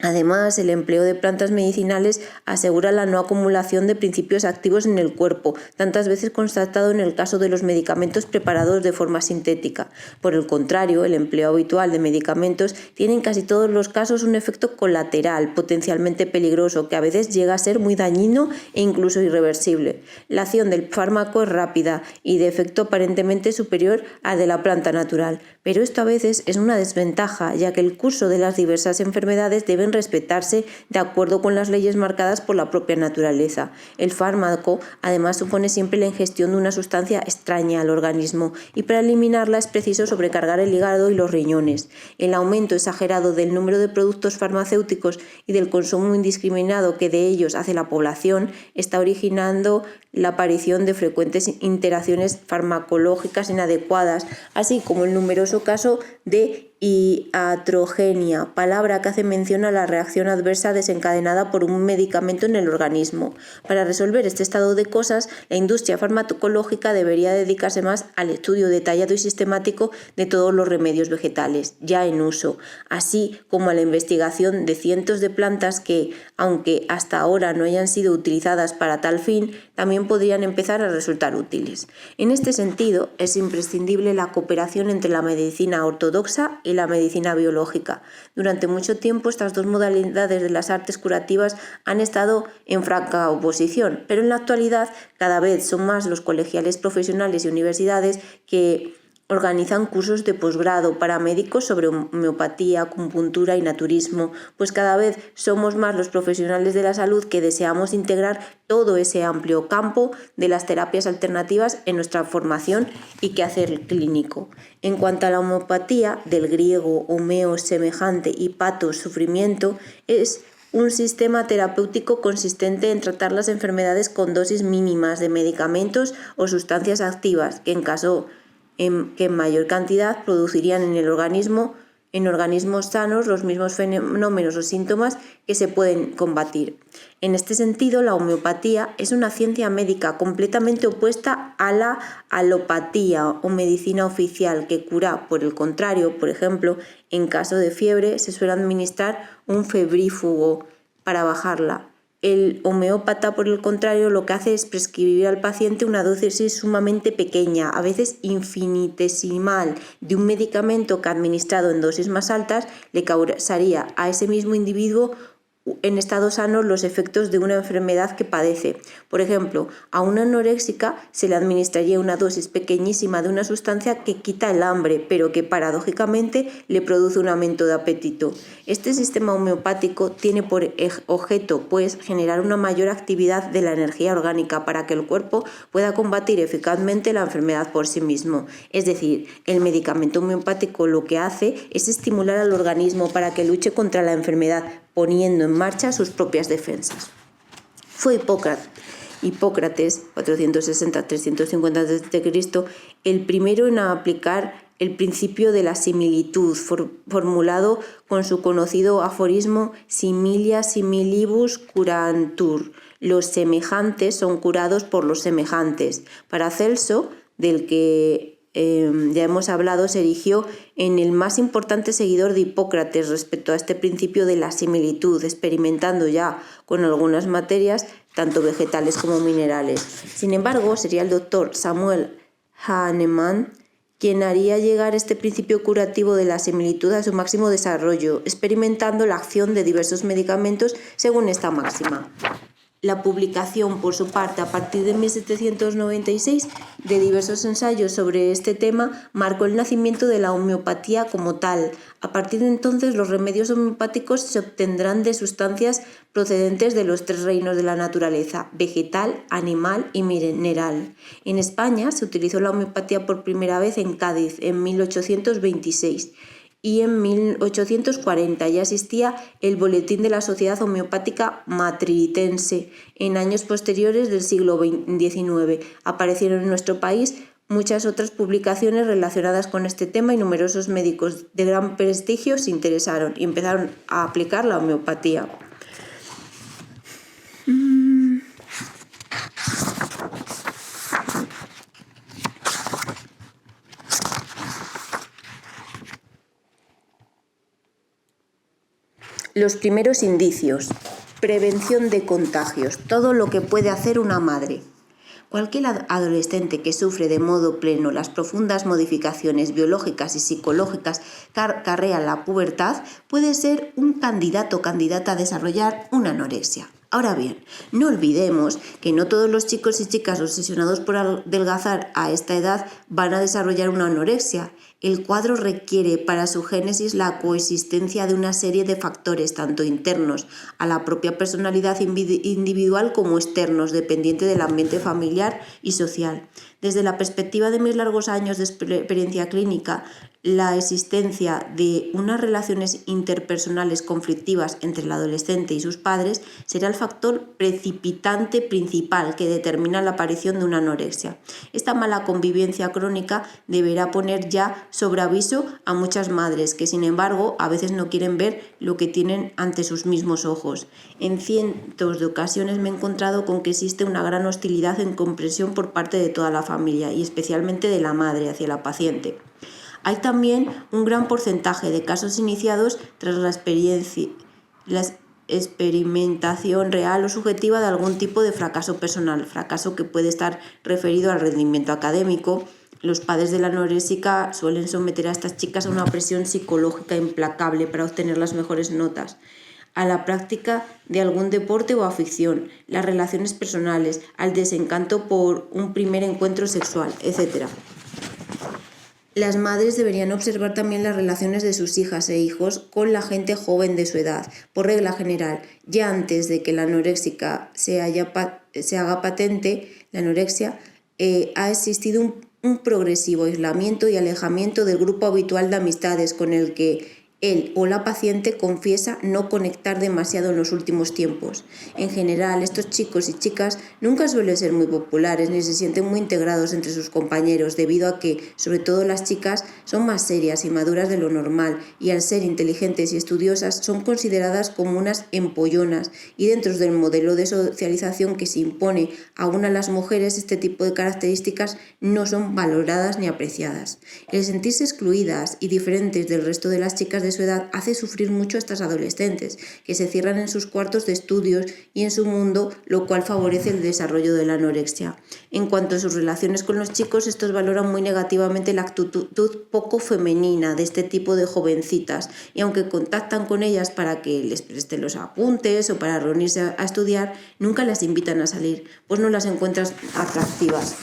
Además, el empleo de plantas medicinales asegura la no acumulación de principios activos en el cuerpo, tantas veces constatado en el caso de los medicamentos preparados de forma sintética. Por el contrario, el empleo habitual de medicamentos tiene en casi todos los casos un efecto colateral potencialmente peligroso, que a veces llega a ser muy dañino e incluso irreversible. La acción del fármaco es rápida y de efecto aparentemente superior al de la planta natural, pero esto a veces es una desventaja, ya que el curso de las diversas enfermedades debe respetarse de acuerdo con las leyes marcadas por la propia naturaleza. El fármaco además supone siempre la ingestión de una sustancia extraña al organismo, y para eliminarla es preciso sobrecargar el hígado y los riñones. El aumento exagerado del número de productos farmacéuticos y del consumo indiscriminado que de ellos hace la población está originando la aparición de frecuentes interacciones farmacológicas inadecuadas, así como el numeroso caso de iatrogenia, palabra que hace mención a la reacción adversa desencadenada por un medicamento en el organismo. Para resolver este estado de cosas, la industria farmacológica debería dedicarse más al estudio detallado y sistemático de todos los remedios vegetales ya en uso, así como a la investigación de cientos de plantas que, aunque hasta ahora no hayan sido utilizadas para tal fin, también podrían empezar a resultar útiles. En este sentido, es imprescindible la cooperación entre la medicina ortodoxa y la medicina biológica. Durante mucho tiempo estas dos modalidades de las artes curativas han estado en franca oposición, pero en la actualidad cada vez son más los colegiales profesionales y universidades que organizan cursos de posgrado para médicos sobre homeopatía, acupuntura y naturismo, pues cada vez somos más los profesionales de la salud que deseamos integrar todo ese amplio campo de las terapias alternativas en nuestra formación y quehacer clínico. En cuanto a la homeopatía, del griego homeo semejante y pathos sufrimiento, es un sistema terapéutico consistente en tratar las enfermedades con dosis mínimas de medicamentos o sustancias activas que en mayor cantidad producirían en organismos sanos los mismos fenómenos o síntomas que se pueden combatir. En este sentido, la homeopatía es una ciencia médica completamente opuesta a la alopatía o medicina oficial que cura. Por el contrario, por ejemplo, en caso de fiebre se suele administrar un febrífugo para bajarla. El homeópata, por el contrario, lo que hace es prescribir al paciente una dosis sumamente pequeña, a veces infinitesimal, de un medicamento que administrado en dosis más altas le causaría a ese mismo individuo en estado sano los efectos de una enfermedad que padece. Por ejemplo, a una anoréxica se le administraría una dosis pequeñísima de una sustancia que quita el hambre, pero que paradójicamente le produce un aumento de apetito. Este sistema homeopático tiene por objeto, pues, generar una mayor actividad de la energía orgánica para que el cuerpo pueda combatir eficazmente la enfermedad por sí mismo. Es decir, el medicamento homeopático lo que hace es estimular al organismo para que luche contra la enfermedad, poniendo en marcha sus propias defensas. Fue Hipócrates, 460-350 a.C., el primero en aplicar el principio de la similitud, formulado con su conocido aforismo similia similibus curantur. Los semejantes son curados por los semejantes. Paracelso, del que ya hemos hablado, se erigió en el más importante seguidor de Hipócrates respecto a este principio de la similitud, experimentando ya con algunas materias, tanto vegetales como minerales. Sin embargo, sería el doctor Samuel Hahnemann quien haría llegar este principio curativo de la similitud a su máximo desarrollo, experimentando la acción de diversos medicamentos según esta máxima. La publicación, por su parte, a partir de 1796, de diversos ensayos sobre este tema, marcó el nacimiento de la homeopatía como tal. A partir de entonces, los remedios homeopáticos se obtendrán de sustancias procedentes de los tres reinos de la naturaleza: vegetal, animal y mineral. En España se utilizó la homeopatía por primera vez en Cádiz, en 1826. Y en 1840 ya existía el Boletín de la Sociedad Homeopática Matritense. En años posteriores del siglo XIX aparecieron en nuestro país muchas otras publicaciones relacionadas con este tema y numerosos médicos de gran prestigio se interesaron y empezaron a aplicar la homeopatía. Los primeros indicios. Prevención de contagios. Todo lo que puede hacer una madre. Cualquier adolescente que sufre de modo pleno las profundas modificaciones biológicas y psicológicas que acarrea la pubertad puede ser un candidato o candidata a desarrollar una anorexia. Ahora bien, no olvidemos que no todos los chicos y chicas obsesionados por adelgazar a esta edad van a desarrollar una anorexia. El cuadro requiere para su génesis la coexistencia de una serie de factores, tanto internos a la propia personalidad individual como externos, dependiente del ambiente familiar y social. Desde la perspectiva de mis largos años de experiencia clínica, la existencia de unas relaciones interpersonales conflictivas entre el adolescente y sus padres será el factor precipitante principal que determina la aparición de una anorexia. Esta mala convivencia crónica deberá poner ya sobre aviso a muchas madres que, sin embargo, a veces no quieren ver lo que tienen ante sus mismos ojos. En cientos de ocasiones me he encontrado con que existe una gran hostilidad e incomprensión por parte de toda la familia y especialmente de la madre hacia la paciente. Hay también un gran porcentaje de casos iniciados tras la experimentación real o subjetiva de algún tipo de fracaso personal, fracaso que puede estar referido al rendimiento académico. Los padres de la anoréxica suelen someter a estas chicas a una presión psicológica implacable para obtener las mejores notas, a la práctica de algún deporte o afición, las relaciones personales, al desencanto por un primer encuentro sexual, etc. Las madres deberían observar también las relaciones de sus hijas e hijos con la gente joven de su edad. Por regla general, ya antes de que la anoréxica se haga patente, la anorexia, ha existido un progresivo aislamiento y alejamiento del grupo habitual de amistades con el que él o la paciente confiesa no conectar demasiado en los últimos tiempos. En general, estos chicos y chicas nunca suelen ser muy populares ni se sienten muy integrados entre sus compañeros, debido a que, sobre todo las chicas, son más serias y maduras de lo normal y al ser inteligentes y estudiosas son consideradas como unas empollonas, y dentro del modelo de socialización que se impone aún a las mujeres, este tipo de características no son valoradas ni apreciadas. El sentirse excluidas y diferentes del resto de las chicas de su edad hace sufrir mucho a estas adolescentes, que se cierran en sus cuartos de estudios y en su mundo, lo cual favorece el desarrollo de la anorexia. En cuanto a sus relaciones con los chicos, estos valoran muy negativamente la actitud poco femenina de este tipo de jovencitas, y aunque contactan con ellas para que les presten los apuntes o para reunirse a estudiar, nunca las invitan a salir, pues no las encuentran atractivas.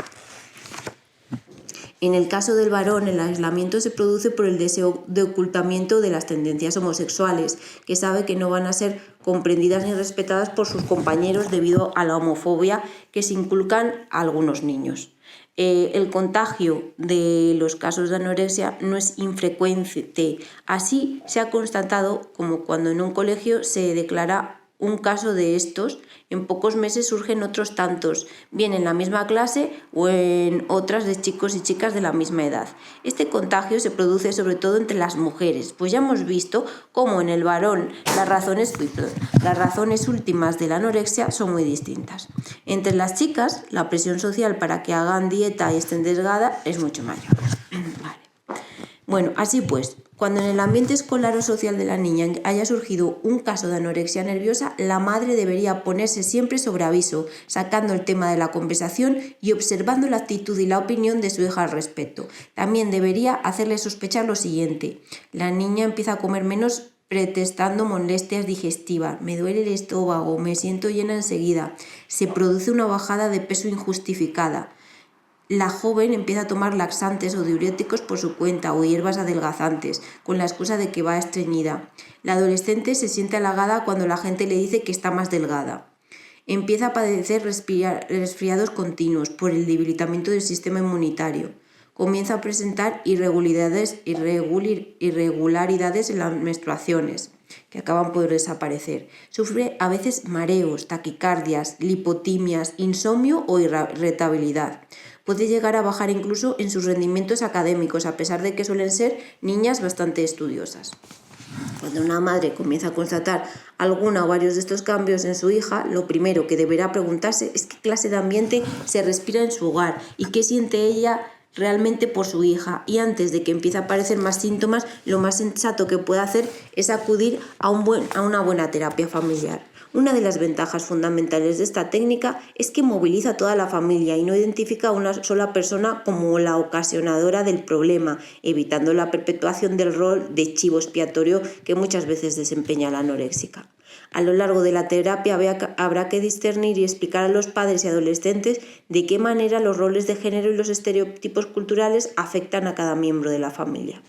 En el caso del varón, el aislamiento se produce por el deseo de ocultamiento de las tendencias homosexuales, que sabe que no van a ser comprendidas ni respetadas por sus compañeros debido a la homofobia que se inculcan a algunos niños. El contagio de los casos de anorexia no es infrecuente. Así se ha constatado como cuando en un colegio se declara un caso de estos, en pocos meses surgen otros tantos, bien en la misma clase o en otras de chicos y chicas de la misma edad. Este contagio se produce sobre todo entre las mujeres, pues ya hemos visto cómo en el varón las razones últimas de la anorexia son muy distintas. Entre las chicas, la presión social para que hagan dieta y estén delgadas es mucho mayor. Vale. Bueno, así pues, cuando en el ambiente escolar o social de la niña haya surgido un caso de anorexia nerviosa, la madre debería ponerse siempre sobre aviso, sacando el tema de la conversación y observando la actitud y la opinión de su hija al respecto. También debería hacerle sospechar lo siguiente: la niña empieza a comer menos pretextando molestias digestivas, me duele el estómago, me siento llena enseguida, se produce una bajada de peso injustificada. La joven empieza a tomar laxantes o diuréticos por su cuenta o hierbas adelgazantes, con la excusa de que va estreñida. La adolescente se siente halagada cuando la gente le dice que está más delgada. Empieza a padecer resfriados continuos por el debilitamiento del sistema inmunitario. Comienza a presentar irregularidades en las menstruaciones, que acaban por desaparecer. Sufre a veces mareos, taquicardias, lipotimias, insomnio o irritabilidad. Puede llegar a bajar incluso en sus rendimientos académicos, a pesar de que suelen ser niñas bastante estudiosas. Cuando una madre comienza a constatar alguna o varios de estos cambios en su hija, lo primero que deberá preguntarse es qué clase de ambiente se respira en su hogar y qué siente ella realmente por su hija, y antes de que empiece a aparecer más síntomas, lo más sensato que puede hacer es acudir a una buena terapia familiar. Una de las ventajas fundamentales de esta técnica es que moviliza a toda la familia y no identifica a una sola persona como la ocasionadora del problema, evitando la perpetuación del rol de chivo expiatorio que muchas veces desempeña la anoréxica. A lo largo de la terapia habrá que discernir y explicar a los padres y adolescentes de qué manera los roles de género y los estereotipos culturales afectan a cada miembro de la familia.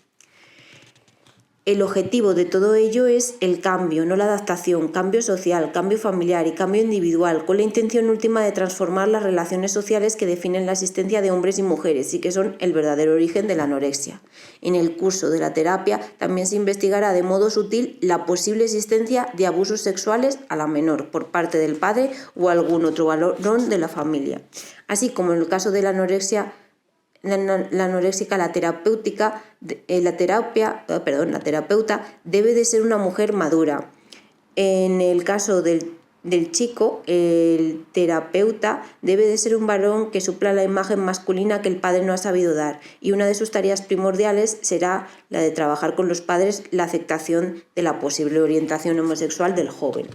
El objetivo de todo ello es el cambio, no la adaptación, cambio social, cambio familiar y cambio individual, con la intención última de transformar las relaciones sociales que definen la existencia de hombres y mujeres y que son el verdadero origen de la anorexia. En el curso de la terapia también se investigará de modo sutil la posible existencia de abusos sexuales a la menor por parte del padre o algún otro varón de la familia. Así como en el caso de la anorexia, la anoréxica, la terapeuta debe de ser una mujer madura. En el caso del chico, el terapeuta debe de ser un varón que supla la imagen masculina que el padre no ha sabido dar, y una de sus tareas primordiales será la de trabajar con los padres la aceptación de la posible orientación homosexual del joven.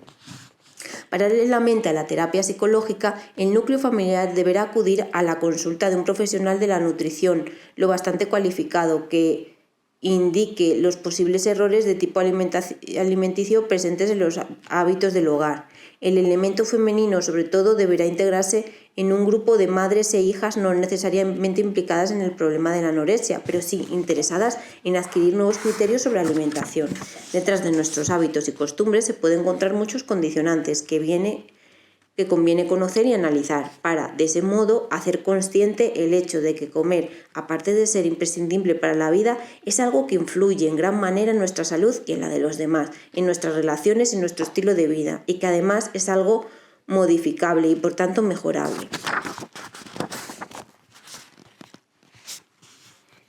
Paralelamente a la terapia psicológica, el núcleo familiar deberá acudir a la consulta de un profesional de la nutrición, lo bastante cualificado, que indique los posibles errores de tipo alimenticio presentes en los hábitos del hogar. El elemento femenino, sobre todo, deberá integrarse en un grupo de madres e hijas no necesariamente implicadas en el problema de la anorexia, pero sí interesadas en adquirir nuevos criterios sobre alimentación. Detrás de nuestros hábitos y costumbres se pueden encontrar muchos condicionantes que conviene conocer y analizar para, de ese modo, hacer consciente el hecho de que comer, aparte de ser imprescindible para la vida, es algo que influye en gran manera en nuestra salud y en la de los demás, en nuestras relaciones y en nuestro estilo de vida, y que además es algo modificable y por tanto mejorable.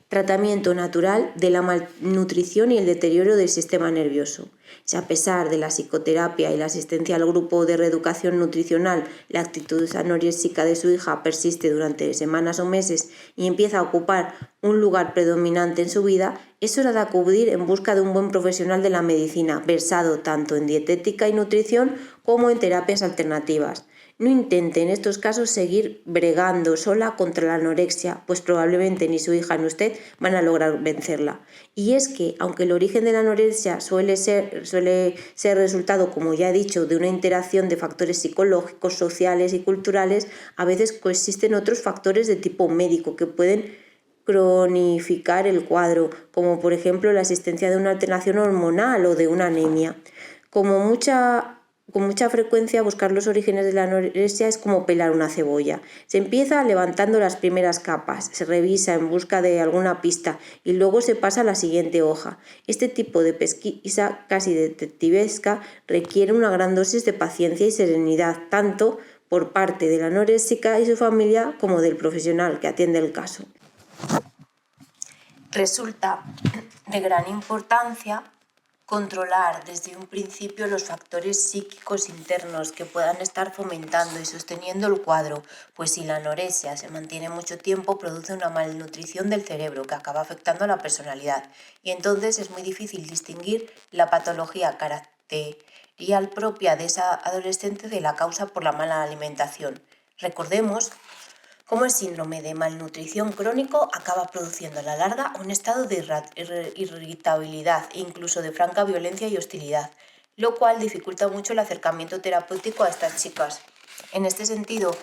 Tratamiento natural de la malnutrición y el deterioro del sistema nervioso. Si a pesar de la psicoterapia y la asistencia al grupo de reeducación nutricional, la actitud anoréxica de su hija persiste durante semanas o meses y empieza a ocupar un lugar predominante en su vida, es hora de acudir en busca de un buen profesional de la medicina, versado tanto en dietética y nutrición como en terapias alternativas. No intente en estos casos seguir bregando sola contra la anorexia, pues probablemente ni su hija ni usted van a lograr vencerla. Y es que, aunque el origen de la anorexia suele ser resultado, como ya he dicho, de una interacción de factores psicológicos, sociales y culturales, a veces coexisten otros factores de tipo médico que pueden cronificar el cuadro, como por ejemplo la existencia de una alteración hormonal o de una anemia. Con mucha frecuencia buscar los orígenes de la anorexia es como pelar una cebolla. Se empieza levantando las primeras capas, se revisa en busca de alguna pista y luego se pasa a la siguiente hoja. Este tipo de pesquisa casi detectivesca requiere una gran dosis de paciencia y serenidad, tanto por parte de la anoréxica y su familia como del profesional que atiende el caso. Resulta de gran importancia controlar desde un principio los factores psíquicos internos que puedan estar fomentando y sosteniendo el cuadro, pues si la anorexia se mantiene mucho tiempo produce una malnutrición del cerebro que acaba afectando a la personalidad, y entonces es muy difícil distinguir la patología caracterial propia de esa adolescente de la causa por la mala alimentación. Recordemos cómo el síndrome de malnutrición crónico acaba produciendo a la larga un estado de irritabilidad e incluso de franca violencia y hostilidad, lo cual dificulta mucho el acercamiento terapéutico a estas chicas. En este sentido,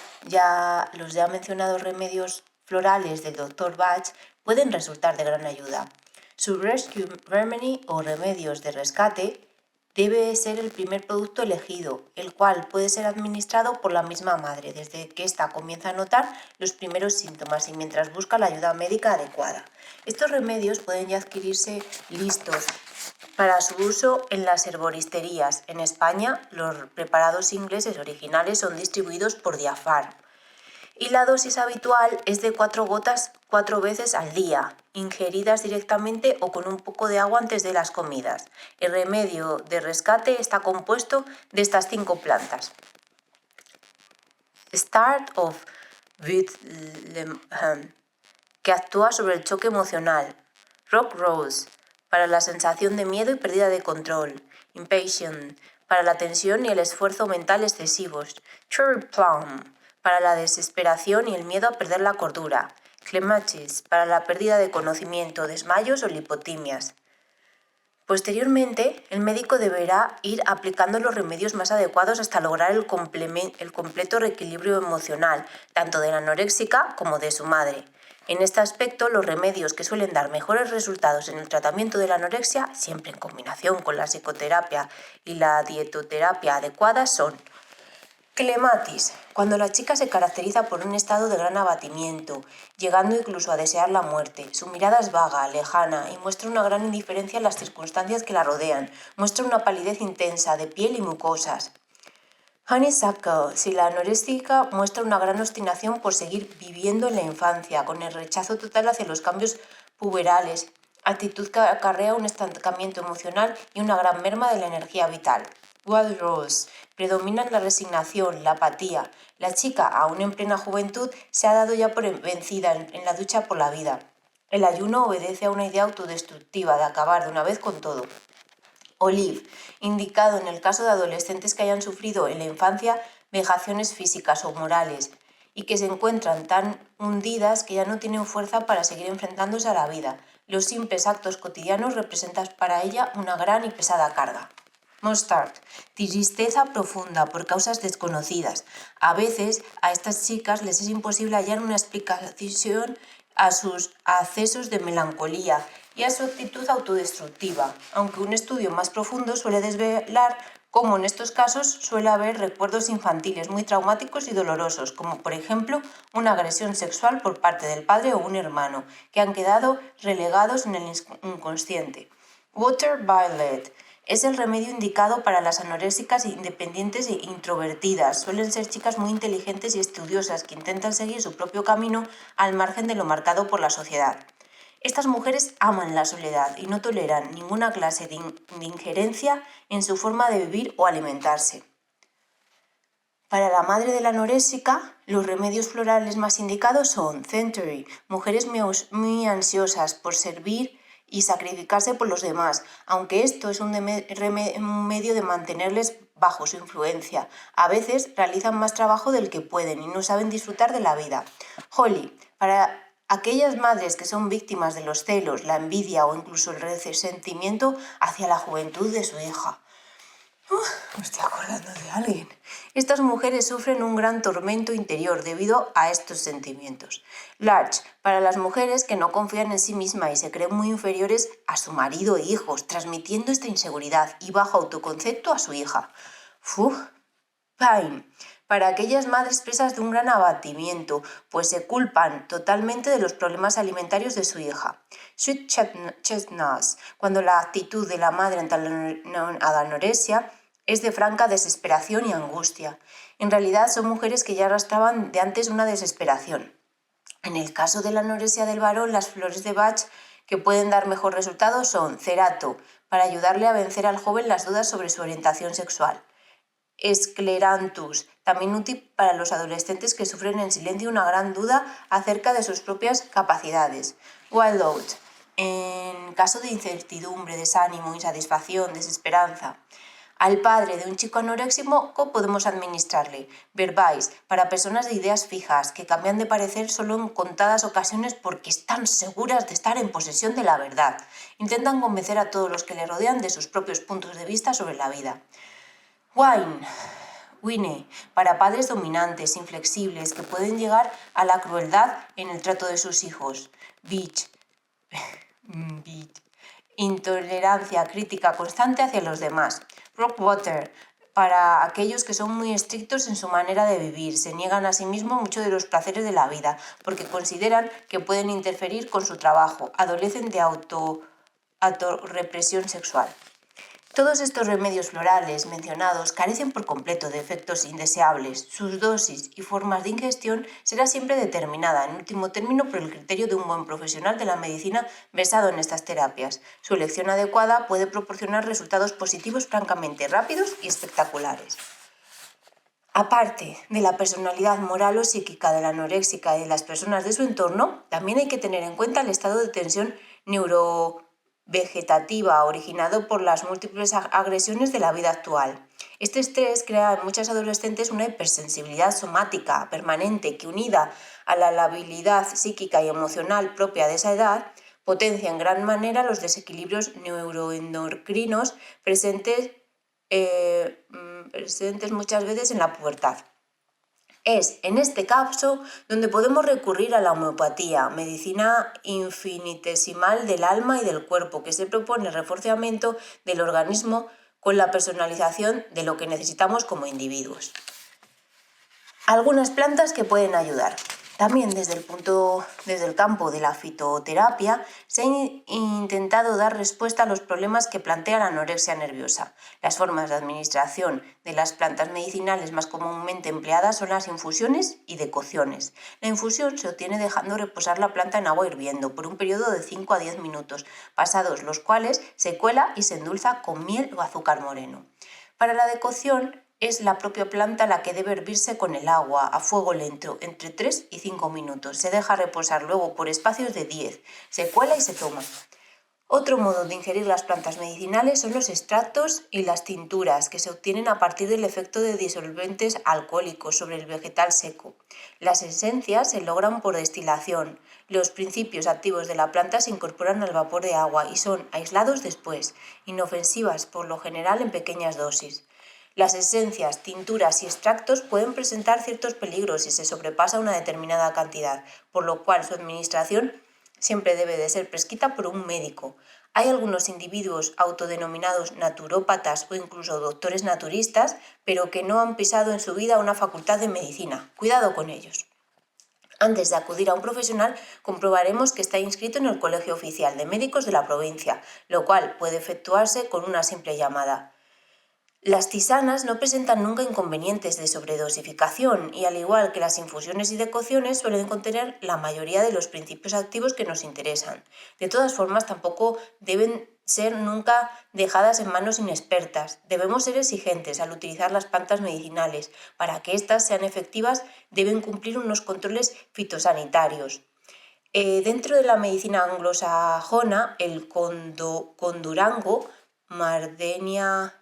los ya mencionados remedios florales del Dr. Bach pueden resultar de gran ayuda. Su Rescue Remedy o remedios de rescate debe ser el primer producto elegido, el cual puede ser administrado por la misma madre desde que ésta comienza a notar los primeros síntomas y mientras busca la ayuda médica adecuada. Estos remedios pueden ya adquirirse listos para su uso en las herboristerías. En España, los preparados ingleses originales son distribuidos por Diapharm. Y la dosis habitual es de 4 gotas 4 veces al día, ingeridas directamente o con un poco de agua antes de las comidas. El remedio de rescate está compuesto de estas 5 plantas. Start of Bethlehem, que actúa sobre el choque emocional. Rock Rose, para la sensación de miedo y pérdida de control. Impatient, para la tensión y el esfuerzo mental excesivos. Cherry Plum, para la desesperación y el miedo a perder la cordura. Clematis, para la pérdida de conocimiento, desmayos o lipotimias. Posteriormente, el médico deberá ir aplicando los remedios más adecuados hasta lograr el completo reequilibrio emocional, tanto de la anoréxica como de su madre. En este aspecto, los remedios que suelen dar mejores resultados en el tratamiento de la anorexia, siempre en combinación con la psicoterapia y la dietoterapia adecuada, son clematis, cuando la chica se caracteriza por un estado de gran abatimiento, llegando incluso a desear la muerte. Su mirada es vaga, lejana y muestra una gran indiferencia en las circunstancias que la rodean. Muestra una palidez intensa de piel y mucosas. Honeysuckle, si la anoréxica muestra una gran obstinación por seguir viviendo en la infancia, con el rechazo total hacia los cambios puberales, actitud que acarrea un estancamiento emocional y una gran merma de la energía vital. Wild Rose, predominan la resignación, la apatía. La chica, aún en plena juventud, se ha dado ya por vencida en la lucha por la vida. El ayuno obedece a una idea autodestructiva de acabar de una vez con todo. Olive, indicado en el caso de adolescentes que hayan sufrido en la infancia vejaciones físicas o morales y que se encuentran tan hundidas que ya no tienen fuerza para seguir enfrentándose a la vida. Los simples actos cotidianos representan para ella una gran y pesada carga. Mustard, tristeza profunda por causas desconocidas. A veces a estas chicas les es imposible hallar una explicación a sus accesos de melancolía y a su actitud autodestructiva, aunque un estudio más profundo suele desvelar cómo en estos casos suele haber recuerdos infantiles muy traumáticos y dolorosos, como por ejemplo una agresión sexual por parte del padre o un hermano, que han quedado relegados en el inconsciente. Water Violet es el remedio indicado para las anoréxicas independientes e introvertidas. Suelen ser chicas muy inteligentes y estudiosas que intentan seguir su propio camino al margen de lo marcado por la sociedad. Estas mujeres aman la soledad y no toleran ninguna clase de injerencia en su forma de vivir o alimentarse. Para la madre de la anoréxica, los remedios florales más indicados son Century, mujeres muy ansiosas por servir y sacrificarse por los demás, aunque esto es un medio de mantenerles bajo su influencia. A veces realizan más trabajo del que pueden y no saben disfrutar de la vida. Holly, para aquellas madres que son víctimas de los celos, la envidia o incluso el resentimiento hacia la juventud de su hija. Me estoy acordando de alguien. Estas mujeres sufren un gran tormento interior debido a estos sentimientos. Large, para las mujeres que no confían en sí mismas y se creen muy inferiores a su marido e hijos, transmitiendo esta inseguridad y bajo autoconcepto a su hija. Pine, para aquellas madres presas de un gran abatimiento, pues se culpan totalmente de los problemas alimentarios de su hija. Sweet Chestnuts, cuando la actitud de la madre ante la anorexia es de franca desesperación y angustia. En realidad son mujeres que ya arrastraban de antes una desesperación. En el caso de la anorexia del varón, las flores de Bach que pueden dar mejor resultado son Cerato, para ayudarle a vencer al joven las dudas sobre su orientación sexual. Scleranthus, también útil para los adolescentes que sufren en silencio una gran duda acerca de sus propias capacidades. Wild Oat, en caso de incertidumbre, desánimo, insatisfacción, desesperanza. Al padre de un chico anoréxico podemos administrarle Verbais, para personas de ideas fijas que cambian de parecer solo en contadas ocasiones porque están seguras de estar en posesión de la verdad. Intentan convencer a todos los que le rodean de sus propios puntos de vista sobre la vida. Winnie, para padres dominantes, inflexibles, que pueden llegar a la crueldad en el trato de sus hijos. Beach, intolerancia crítica constante hacia los demás. Rockwater, para aquellos que son muy estrictos en su manera de vivir, se niegan a sí mismos muchos de los placeres de la vida, porque consideran que pueden interferir con su trabajo, adolecen de autorrepresión sexual. Todos estos remedios florales mencionados carecen por completo de efectos indeseables. Sus dosis y formas de ingestión será siempre determinada, en último término, por el criterio de un buen profesional de la medicina versado en estas terapias. Su elección adecuada puede proporcionar resultados positivos francamente rápidos y espectaculares. Aparte de la personalidad moral o psíquica de la anoréxica y de las personas de su entorno, también hay que tener en cuenta el estado de tensión neurovegetativa originado por las múltiples agresiones de la vida actual. Este estrés crea en muchas adolescentes una hipersensibilidad somática permanente que, unida a la labilidad psíquica y emocional propia de esa edad, potencia en gran manera los desequilibrios neuroendocrinos presentes muchas veces en la pubertad. Es en este caso donde podemos recurrir a la homeopatía, medicina infinitesimal del alma y del cuerpo, que se propone el reforzamiento del organismo con la personalización de lo que necesitamos como individuos. Algunas plantas que pueden ayudar. También desde el campo de la fitoterapia se ha intentado dar respuesta a los problemas que plantea la anorexia nerviosa. Las formas de administración de las plantas medicinales más comúnmente empleadas son las infusiones y decocciones. La infusión se obtiene dejando reposar la planta en agua hirviendo por un periodo de 5 a 10 minutos, pasados los cuales se cuela y se endulza con miel o azúcar moreno. Para la decocción, es la propia planta la que debe hervirse con el agua a fuego lento entre 3 y 5 minutos. Se deja reposar luego por espacios de 10. Se cuela y se toma. Otro modo de ingerir las plantas medicinales son los extractos y las tinturas, que se obtienen a partir del efecto de disolventes alcohólicos sobre el vegetal seco. Las esencias se logran por destilación. Los principios activos de la planta se incorporan al vapor de agua y son aislados después, inofensivas por lo general en pequeñas dosis. Las esencias, tinturas y extractos pueden presentar ciertos peligros si se sobrepasa una determinada cantidad, por lo cual su administración siempre debe de ser prescrita por un médico. Hay algunos individuos autodenominados naturópatas o incluso doctores naturistas, pero que no han pisado en su vida una facultad de medicina. Cuidado con ellos. Antes de acudir a un profesional, comprobaremos que está inscrito en el Colegio Oficial de Médicos de la provincia, lo cual puede efectuarse con una simple llamada. Las tisanas no presentan nunca inconvenientes de sobredosificación y, al igual que las infusiones y decocciones, suelen contener la mayoría de los principios activos que nos interesan. De todas formas, tampoco deben ser nunca dejadas en manos inexpertas. Debemos ser exigentes al utilizar las plantas medicinales. Para que éstas sean efectivas, deben cumplir unos controles fitosanitarios. Dentro de la medicina anglosajona, el condurango, Marsdenia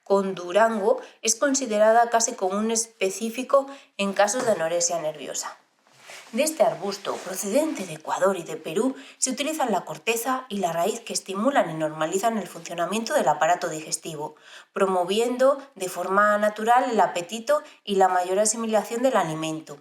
condurango, es considerada casi como un específico en casos de anorexia nerviosa. De este arbusto, procedente de Ecuador y de Perú, se utilizan la corteza y la raíz que estimulan y normalizan el funcionamiento del aparato digestivo, promoviendo de forma natural el apetito y la mayor asimilación del alimento.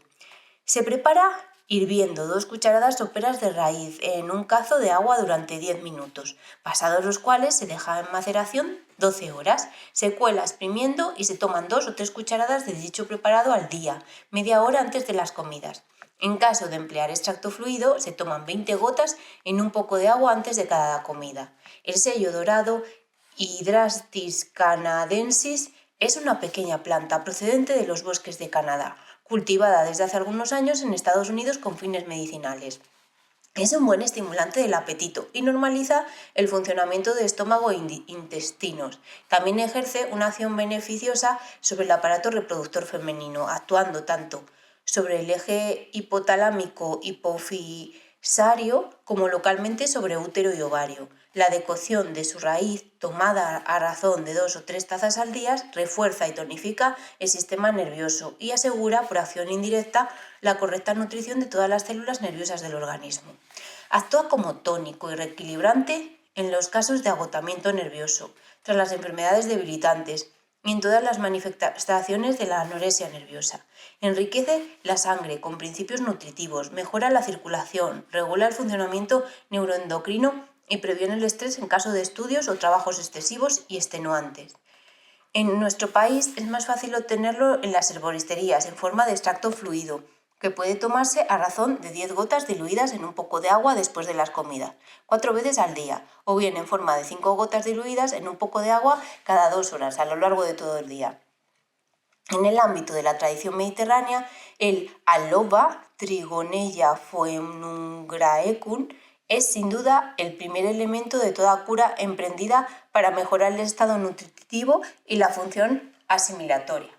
Se prepara hirviendo 2 cucharadas soperas de raíz en un cazo de agua durante 10 minutos, pasados los cuales se deja en maceración 12 horas. Se cuela exprimiendo y se toman 2 o 3 cucharadas de dicho preparado al día, media hora antes de las comidas. En caso de emplear extracto fluido, se toman 20 gotas en un poco de agua antes de cada comida. El sello dorado Hydrastis canadensis es una pequeña planta procedente de los bosques de Canadá, cultivada desde hace algunos años en Estados Unidos con fines medicinales. Es un buen estimulante del apetito y normaliza el funcionamiento de estómago e intestinos. También ejerce una acción beneficiosa sobre el aparato reproductor femenino, actuando tanto sobre el eje hipotalámico hipofisario como localmente sobre útero y ovario. La decocción de su raíz, tomada a razón de 2 o 3 tazas al día, refuerza y tonifica el sistema nervioso y asegura, por acción indirecta, la correcta nutrición de todas las células nerviosas del organismo. Actúa como tónico y reequilibrante en los casos de agotamiento nervioso, tras las enfermedades debilitantes y en todas las manifestaciones de la anorexia nerviosa. Enriquece la sangre con principios nutritivos, mejora la circulación, regula el funcionamiento neuroendocrino y previene el estrés en caso de estudios o trabajos excesivos y extenuantes. En nuestro país es más fácil obtenerlo en las herboristerías en forma de extracto fluido, que puede tomarse a razón de 10 gotas diluidas en un poco de agua después de las comidas, 4 veces al día, o bien en forma de 5 gotas diluidas en un poco de agua cada 2 horas a lo largo de todo el día. En el ámbito de la tradición mediterránea, el Alloba Trigonella Phoenugraecum es sin duda el primer elemento de toda cura emprendida para mejorar el estado nutritivo y la función asimilatoria.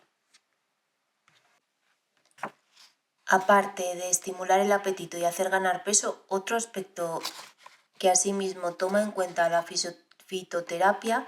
Aparte de estimular el apetito y hacer ganar peso, otro aspecto que asimismo toma en cuenta la fitoterapia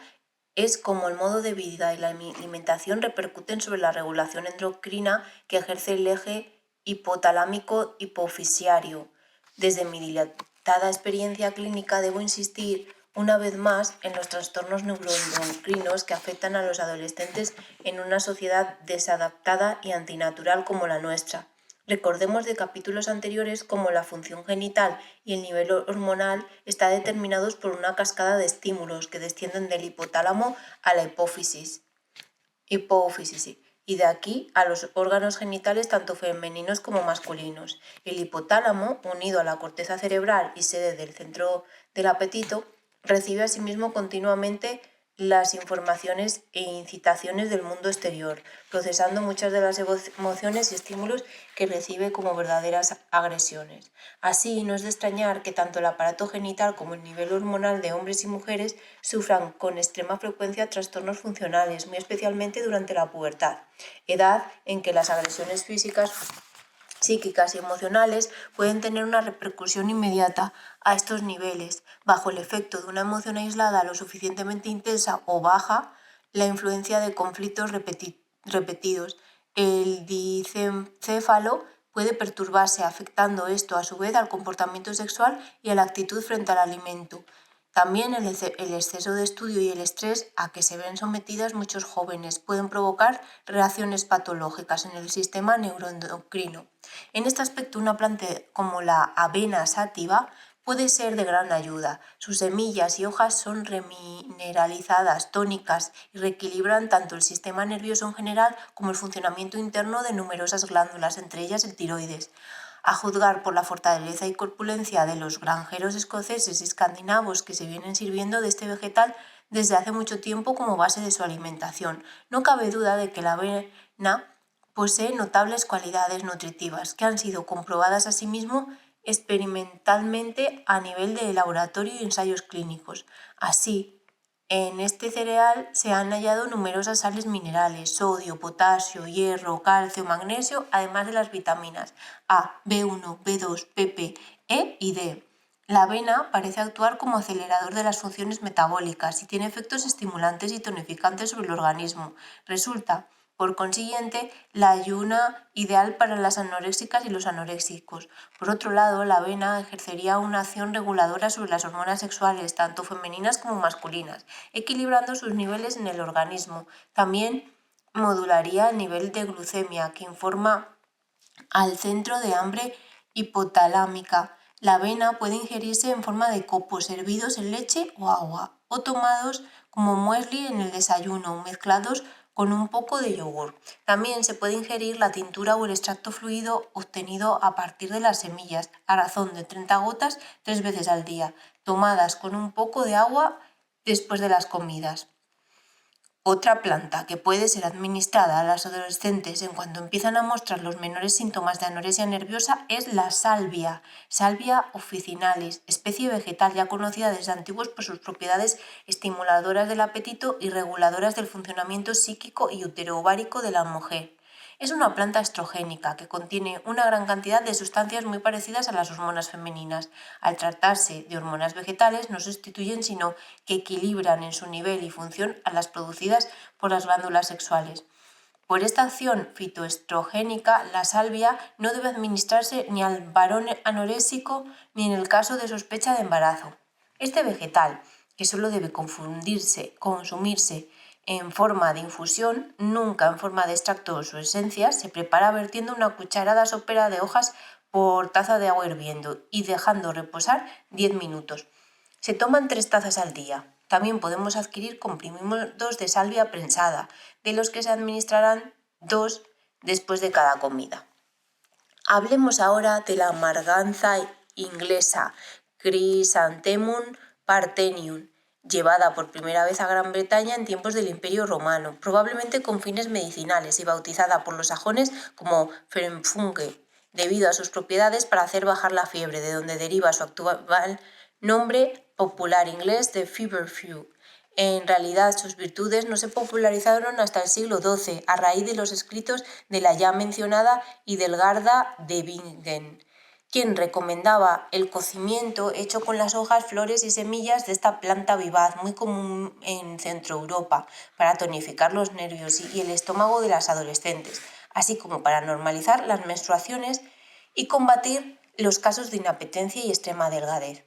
es cómo el modo de vida y la alimentación repercuten sobre la regulación endocrina que ejerce el eje hipotalámico hipofisiario. Desde mi dilatada experiencia clínica debo insistir una vez más en los trastornos neuroendocrinos que afectan a los adolescentes en una sociedad desadaptada y antinatural como la nuestra. Recordemos de capítulos anteriores cómo la función genital y el nivel hormonal están determinados por una cascada de estímulos que descienden del hipotálamo a la hipófisis, sí, y de aquí a los órganos genitales tanto femeninos como masculinos. El hipotálamo, unido a la corteza cerebral y sede del centro del apetito, recibe asimismo continuamente las informaciones e incitaciones del mundo exterior, procesando muchas de las emociones y estímulos que recibe como verdaderas agresiones. Así, no es de extrañar que tanto el aparato genital como el nivel hormonal de hombres y mujeres sufran con extrema frecuencia trastornos funcionales, muy especialmente durante la pubertad, edad en que las agresiones físicas, psíquicas y emocionales pueden tener una repercusión inmediata a estos niveles. Bajo el efecto de una emoción aislada lo suficientemente intensa o baja, la influencia de conflictos repetidos, el dicencéfalo puede perturbarse, afectando esto a su vez al comportamiento sexual y a la actitud frente al alimento. También el exceso de estudio y el estrés a que se ven sometidas muchos jóvenes pueden provocar reacciones patológicas en el sistema neuroendocrino. En este aspecto, una planta como la avena sativa puede ser de gran ayuda. Sus semillas y hojas son remineralizadas, tónicas y reequilibran tanto el sistema nervioso en general como el funcionamiento interno de numerosas glándulas, entre ellas el tiroides. A juzgar por la fortaleza y corpulencia de los granjeros escoceses y escandinavos que se vienen sirviendo de este vegetal desde hace mucho tiempo como base de su alimentación, no cabe duda de que la avena posee notables cualidades nutritivas que han sido comprobadas asimismo experimentalmente a nivel de laboratorio y ensayos clínicos. Así, en este cereal se han hallado numerosas sales minerales, sodio, potasio, hierro, calcio, magnesio, además de las vitaminas A, B1, B2, PP, E y D. La avena parece actuar como acelerador de las funciones metabólicas y tiene efectos estimulantes y tonificantes sobre el organismo. Resulta, por consiguiente, la ayuna ideal para las anoréxicas y los anoréxicos. Por otro lado, la avena ejercería una acción reguladora sobre las hormonas sexuales, tanto femeninas como masculinas, equilibrando sus niveles en el organismo. También modularía el nivel de glucemia, que informa al centro de hambre hipotalámica. La avena puede ingerirse en forma de copos, hervidos en leche o agua, o tomados como muesli en el desayuno, mezclados con un poco de yogur. También se puede ingerir la tintura o el extracto fluido obtenido a partir de las semillas, a razón de 30 gotas 3 veces al día, tomadas con un poco de agua después de las comidas. Otra planta que puede ser administrada a las adolescentes en cuanto empiezan a mostrar los menores síntomas de anorexia nerviosa es la salvia, Salvia officinalis, especie vegetal ya conocida desde antiguos por sus propiedades estimuladoras del apetito y reguladoras del funcionamiento psíquico y uteroovárico de la mujer. Es una planta estrogénica que contiene una gran cantidad de sustancias muy parecidas a las hormonas femeninas. Al tratarse de hormonas vegetales, no sustituyen sino que equilibran en su nivel y función a las producidas por las glándulas sexuales. Por esta acción fitoestrogénica, la salvia no debe administrarse ni al varón anoréxico ni en el caso de sospecha de embarazo. Este vegetal, que solo debe consumirse en forma de infusión, nunca en forma de extracto o su esencia, se prepara vertiendo una cucharada sopera de hojas por taza de agua hirviendo y dejando reposar 10 minutos. Se toman 3 tazas al día. También podemos adquirir comprimidos de salvia prensada, de los que se administrarán 2 después de cada comida. Hablemos ahora de la marganza inglesa, Chrysanthemum parthenium, llevada por primera vez a Gran Bretaña en tiempos del Imperio Romano, probablemente con fines medicinales y bautizada por los sajones como Fenfunge, debido a sus propiedades para hacer bajar la fiebre, de donde deriva su actual nombre popular inglés de feverfew. En realidad, sus virtudes no se popularizaron hasta el siglo XII, a raíz de los escritos de la ya mencionada Hildegarda de Bingen, quien recomendaba el cocimiento hecho con las hojas, flores y semillas de esta planta vivaz, muy común en Centro Europa, para tonificar los nervios y el estómago de las adolescentes, así como para normalizar las menstruaciones y combatir los casos de inapetencia y extrema delgadez.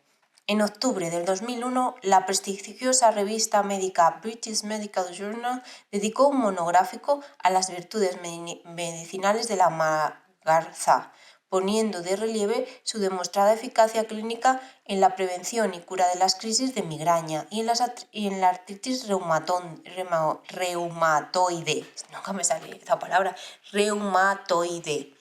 En octubre del 2001, la prestigiosa revista médica British Medical Journal dedicó un monográfico a las virtudes medicinales de la magarza, poniendo de relieve su demostrada eficacia clínica en la prevención y cura de las crisis de migraña y en la artritis reumatoide. Nunca me sale esa palabra, reumatoide.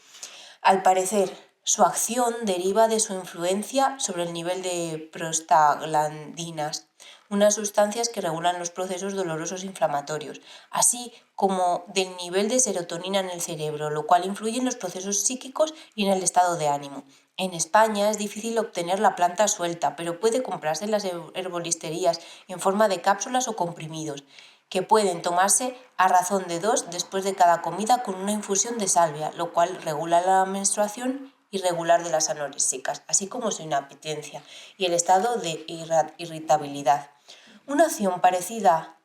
Al parecer, su acción deriva de su influencia sobre el nivel de prostaglandinas, unas sustancias que regulan los procesos dolorosos inflamatorios, así como del nivel de serotonina en el cerebro, lo cual influye en los procesos psíquicos y en el estado de ánimo. En España es difícil obtener la planta suelta, pero puede comprarse en las herbolisterías en forma de cápsulas o comprimidos, que pueden tomarse a razón de 2 después de cada comida con una infusión de salvia, lo cual regula la menstruación irregular de las anoréxicas, así como su inapetencia y el estado de irritabilidad. Una acción parecida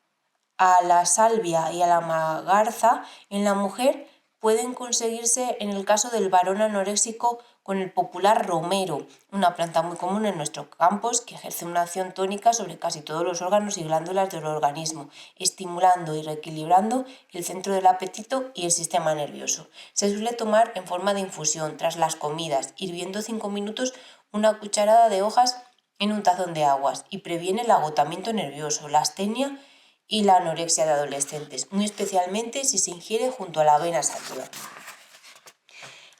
a la salvia y a la magarza en la mujer pueden conseguirse en el caso del varón anoréxico con el popular romero, una planta muy común en nuestros campos que ejerce una acción tónica sobre casi todos los órganos y glándulas del organismo, estimulando y reequilibrando el centro del apetito y el sistema nervioso. Se suele tomar en forma de infusión tras las comidas, hirviendo 5 minutos una cucharada de hojas en un tazón de aguas y previene el agotamiento nervioso, la astenia y la anorexia de adolescentes, muy especialmente si se ingiere junto a la avena sativa.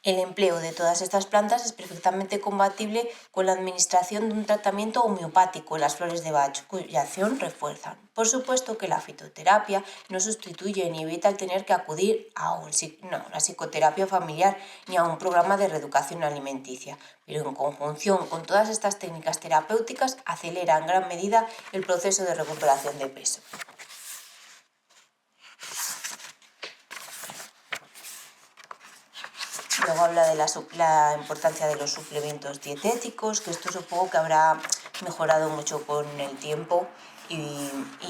El empleo de todas estas plantas es perfectamente compatible con la administración de un tratamiento homeopático en las flores de Bach, cuya acción refuerzan. Por supuesto que la fitoterapia no sustituye ni evita el tener que acudir a una psicoterapia familiar ni a un programa de reeducación alimenticia, pero en conjunción con todas estas técnicas terapéuticas acelera en gran medida el proceso de recuperación de peso. Luego habla de la importancia de los suplementos dietéticos, que esto supongo que habrá mejorado mucho con el tiempo, y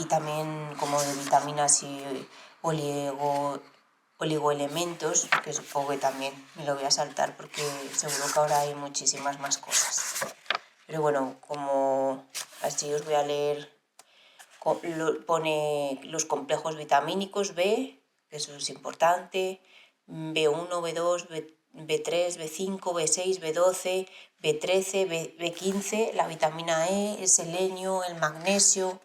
también como de vitaminas y oligoelementos, que supongo que también me lo voy a saltar porque seguro que ahora hay muchísimas más cosas. Pero bueno, como así os voy a leer, pone los complejos vitamínicos B, que eso es importante, B1, B2, B3, B5, B6, B12, B13, B15, la vitamina E, el selenio, el magnesio.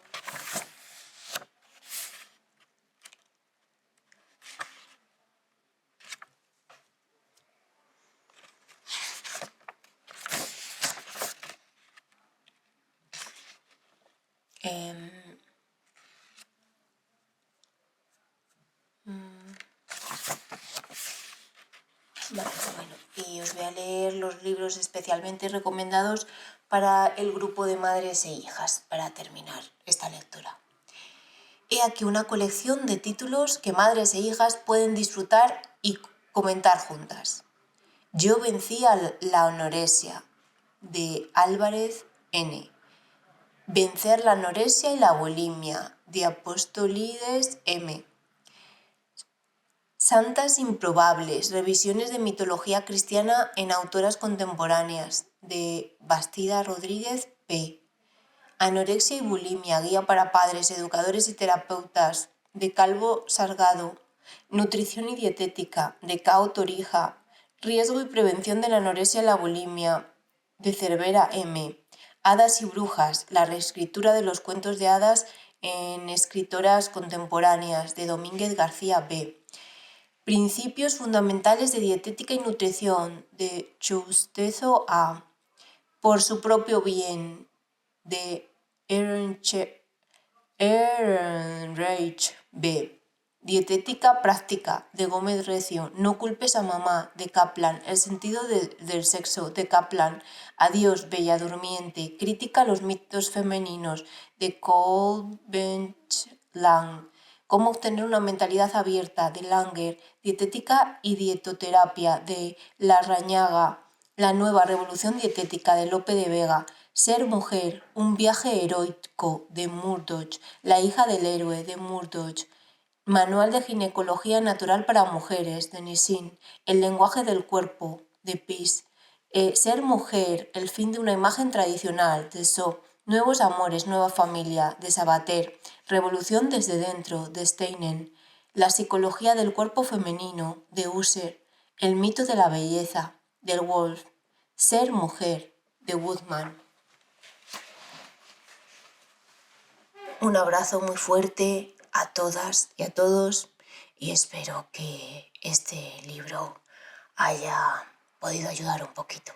Y os voy a leer los libros especialmente recomendados para el grupo de madres e hijas, para terminar esta lectura. He aquí una colección de títulos que madres e hijas pueden disfrutar y comentar juntas. Yo vencí a la anorexia, de Álvarez N. Vencer la anorexia y la bulimia, de Apostolides M. Santas improbables, revisiones de mitología cristiana en autoras contemporáneas, de Bastida Rodríguez P. Anorexia y bulimia, guía para padres, educadores y terapeutas, de Calvo Salgado. Nutrición y dietética, de Cao Torija. Riesgo y prevención de la anorexia y la bulimia, de Cervera M. Hadas y brujas, la reescritura de los cuentos de hadas en escritoras contemporáneas, de Domínguez García B. Principios fundamentales de dietética y nutrición, de Chustezo A. Por su propio bien, de Ehrenreich B. Dietética práctica, de Gómez Recio. No culpes a mamá, de Kaplan. El sentido del sexo, de Kaplan. Adiós, bella durmiente. Crítica a los mitos femeninos, de Kolbench-Lang. Cómo obtener una mentalidad abierta, de Langer. Dietética y dietoterapia, de Larrañaga. La nueva revolución dietética, de Lope de Vega. Ser mujer, un viaje heroico, de Murdoch. La hija del héroe, de Murdoch. Manual de ginecología natural para mujeres, de Nissin. El lenguaje del cuerpo, de Peace. Ser mujer, el fin de una imagen tradicional, de So, Nuevos amores, nueva familia, de Sabater, Revolución desde dentro, de Steinen, La psicología del cuerpo femenino, de Husserl, El mito de la belleza, del Wolf, Ser mujer, de Woodman. Un abrazo muy fuerte a todas y a todos y espero que este libro haya podido ayudar un poquito.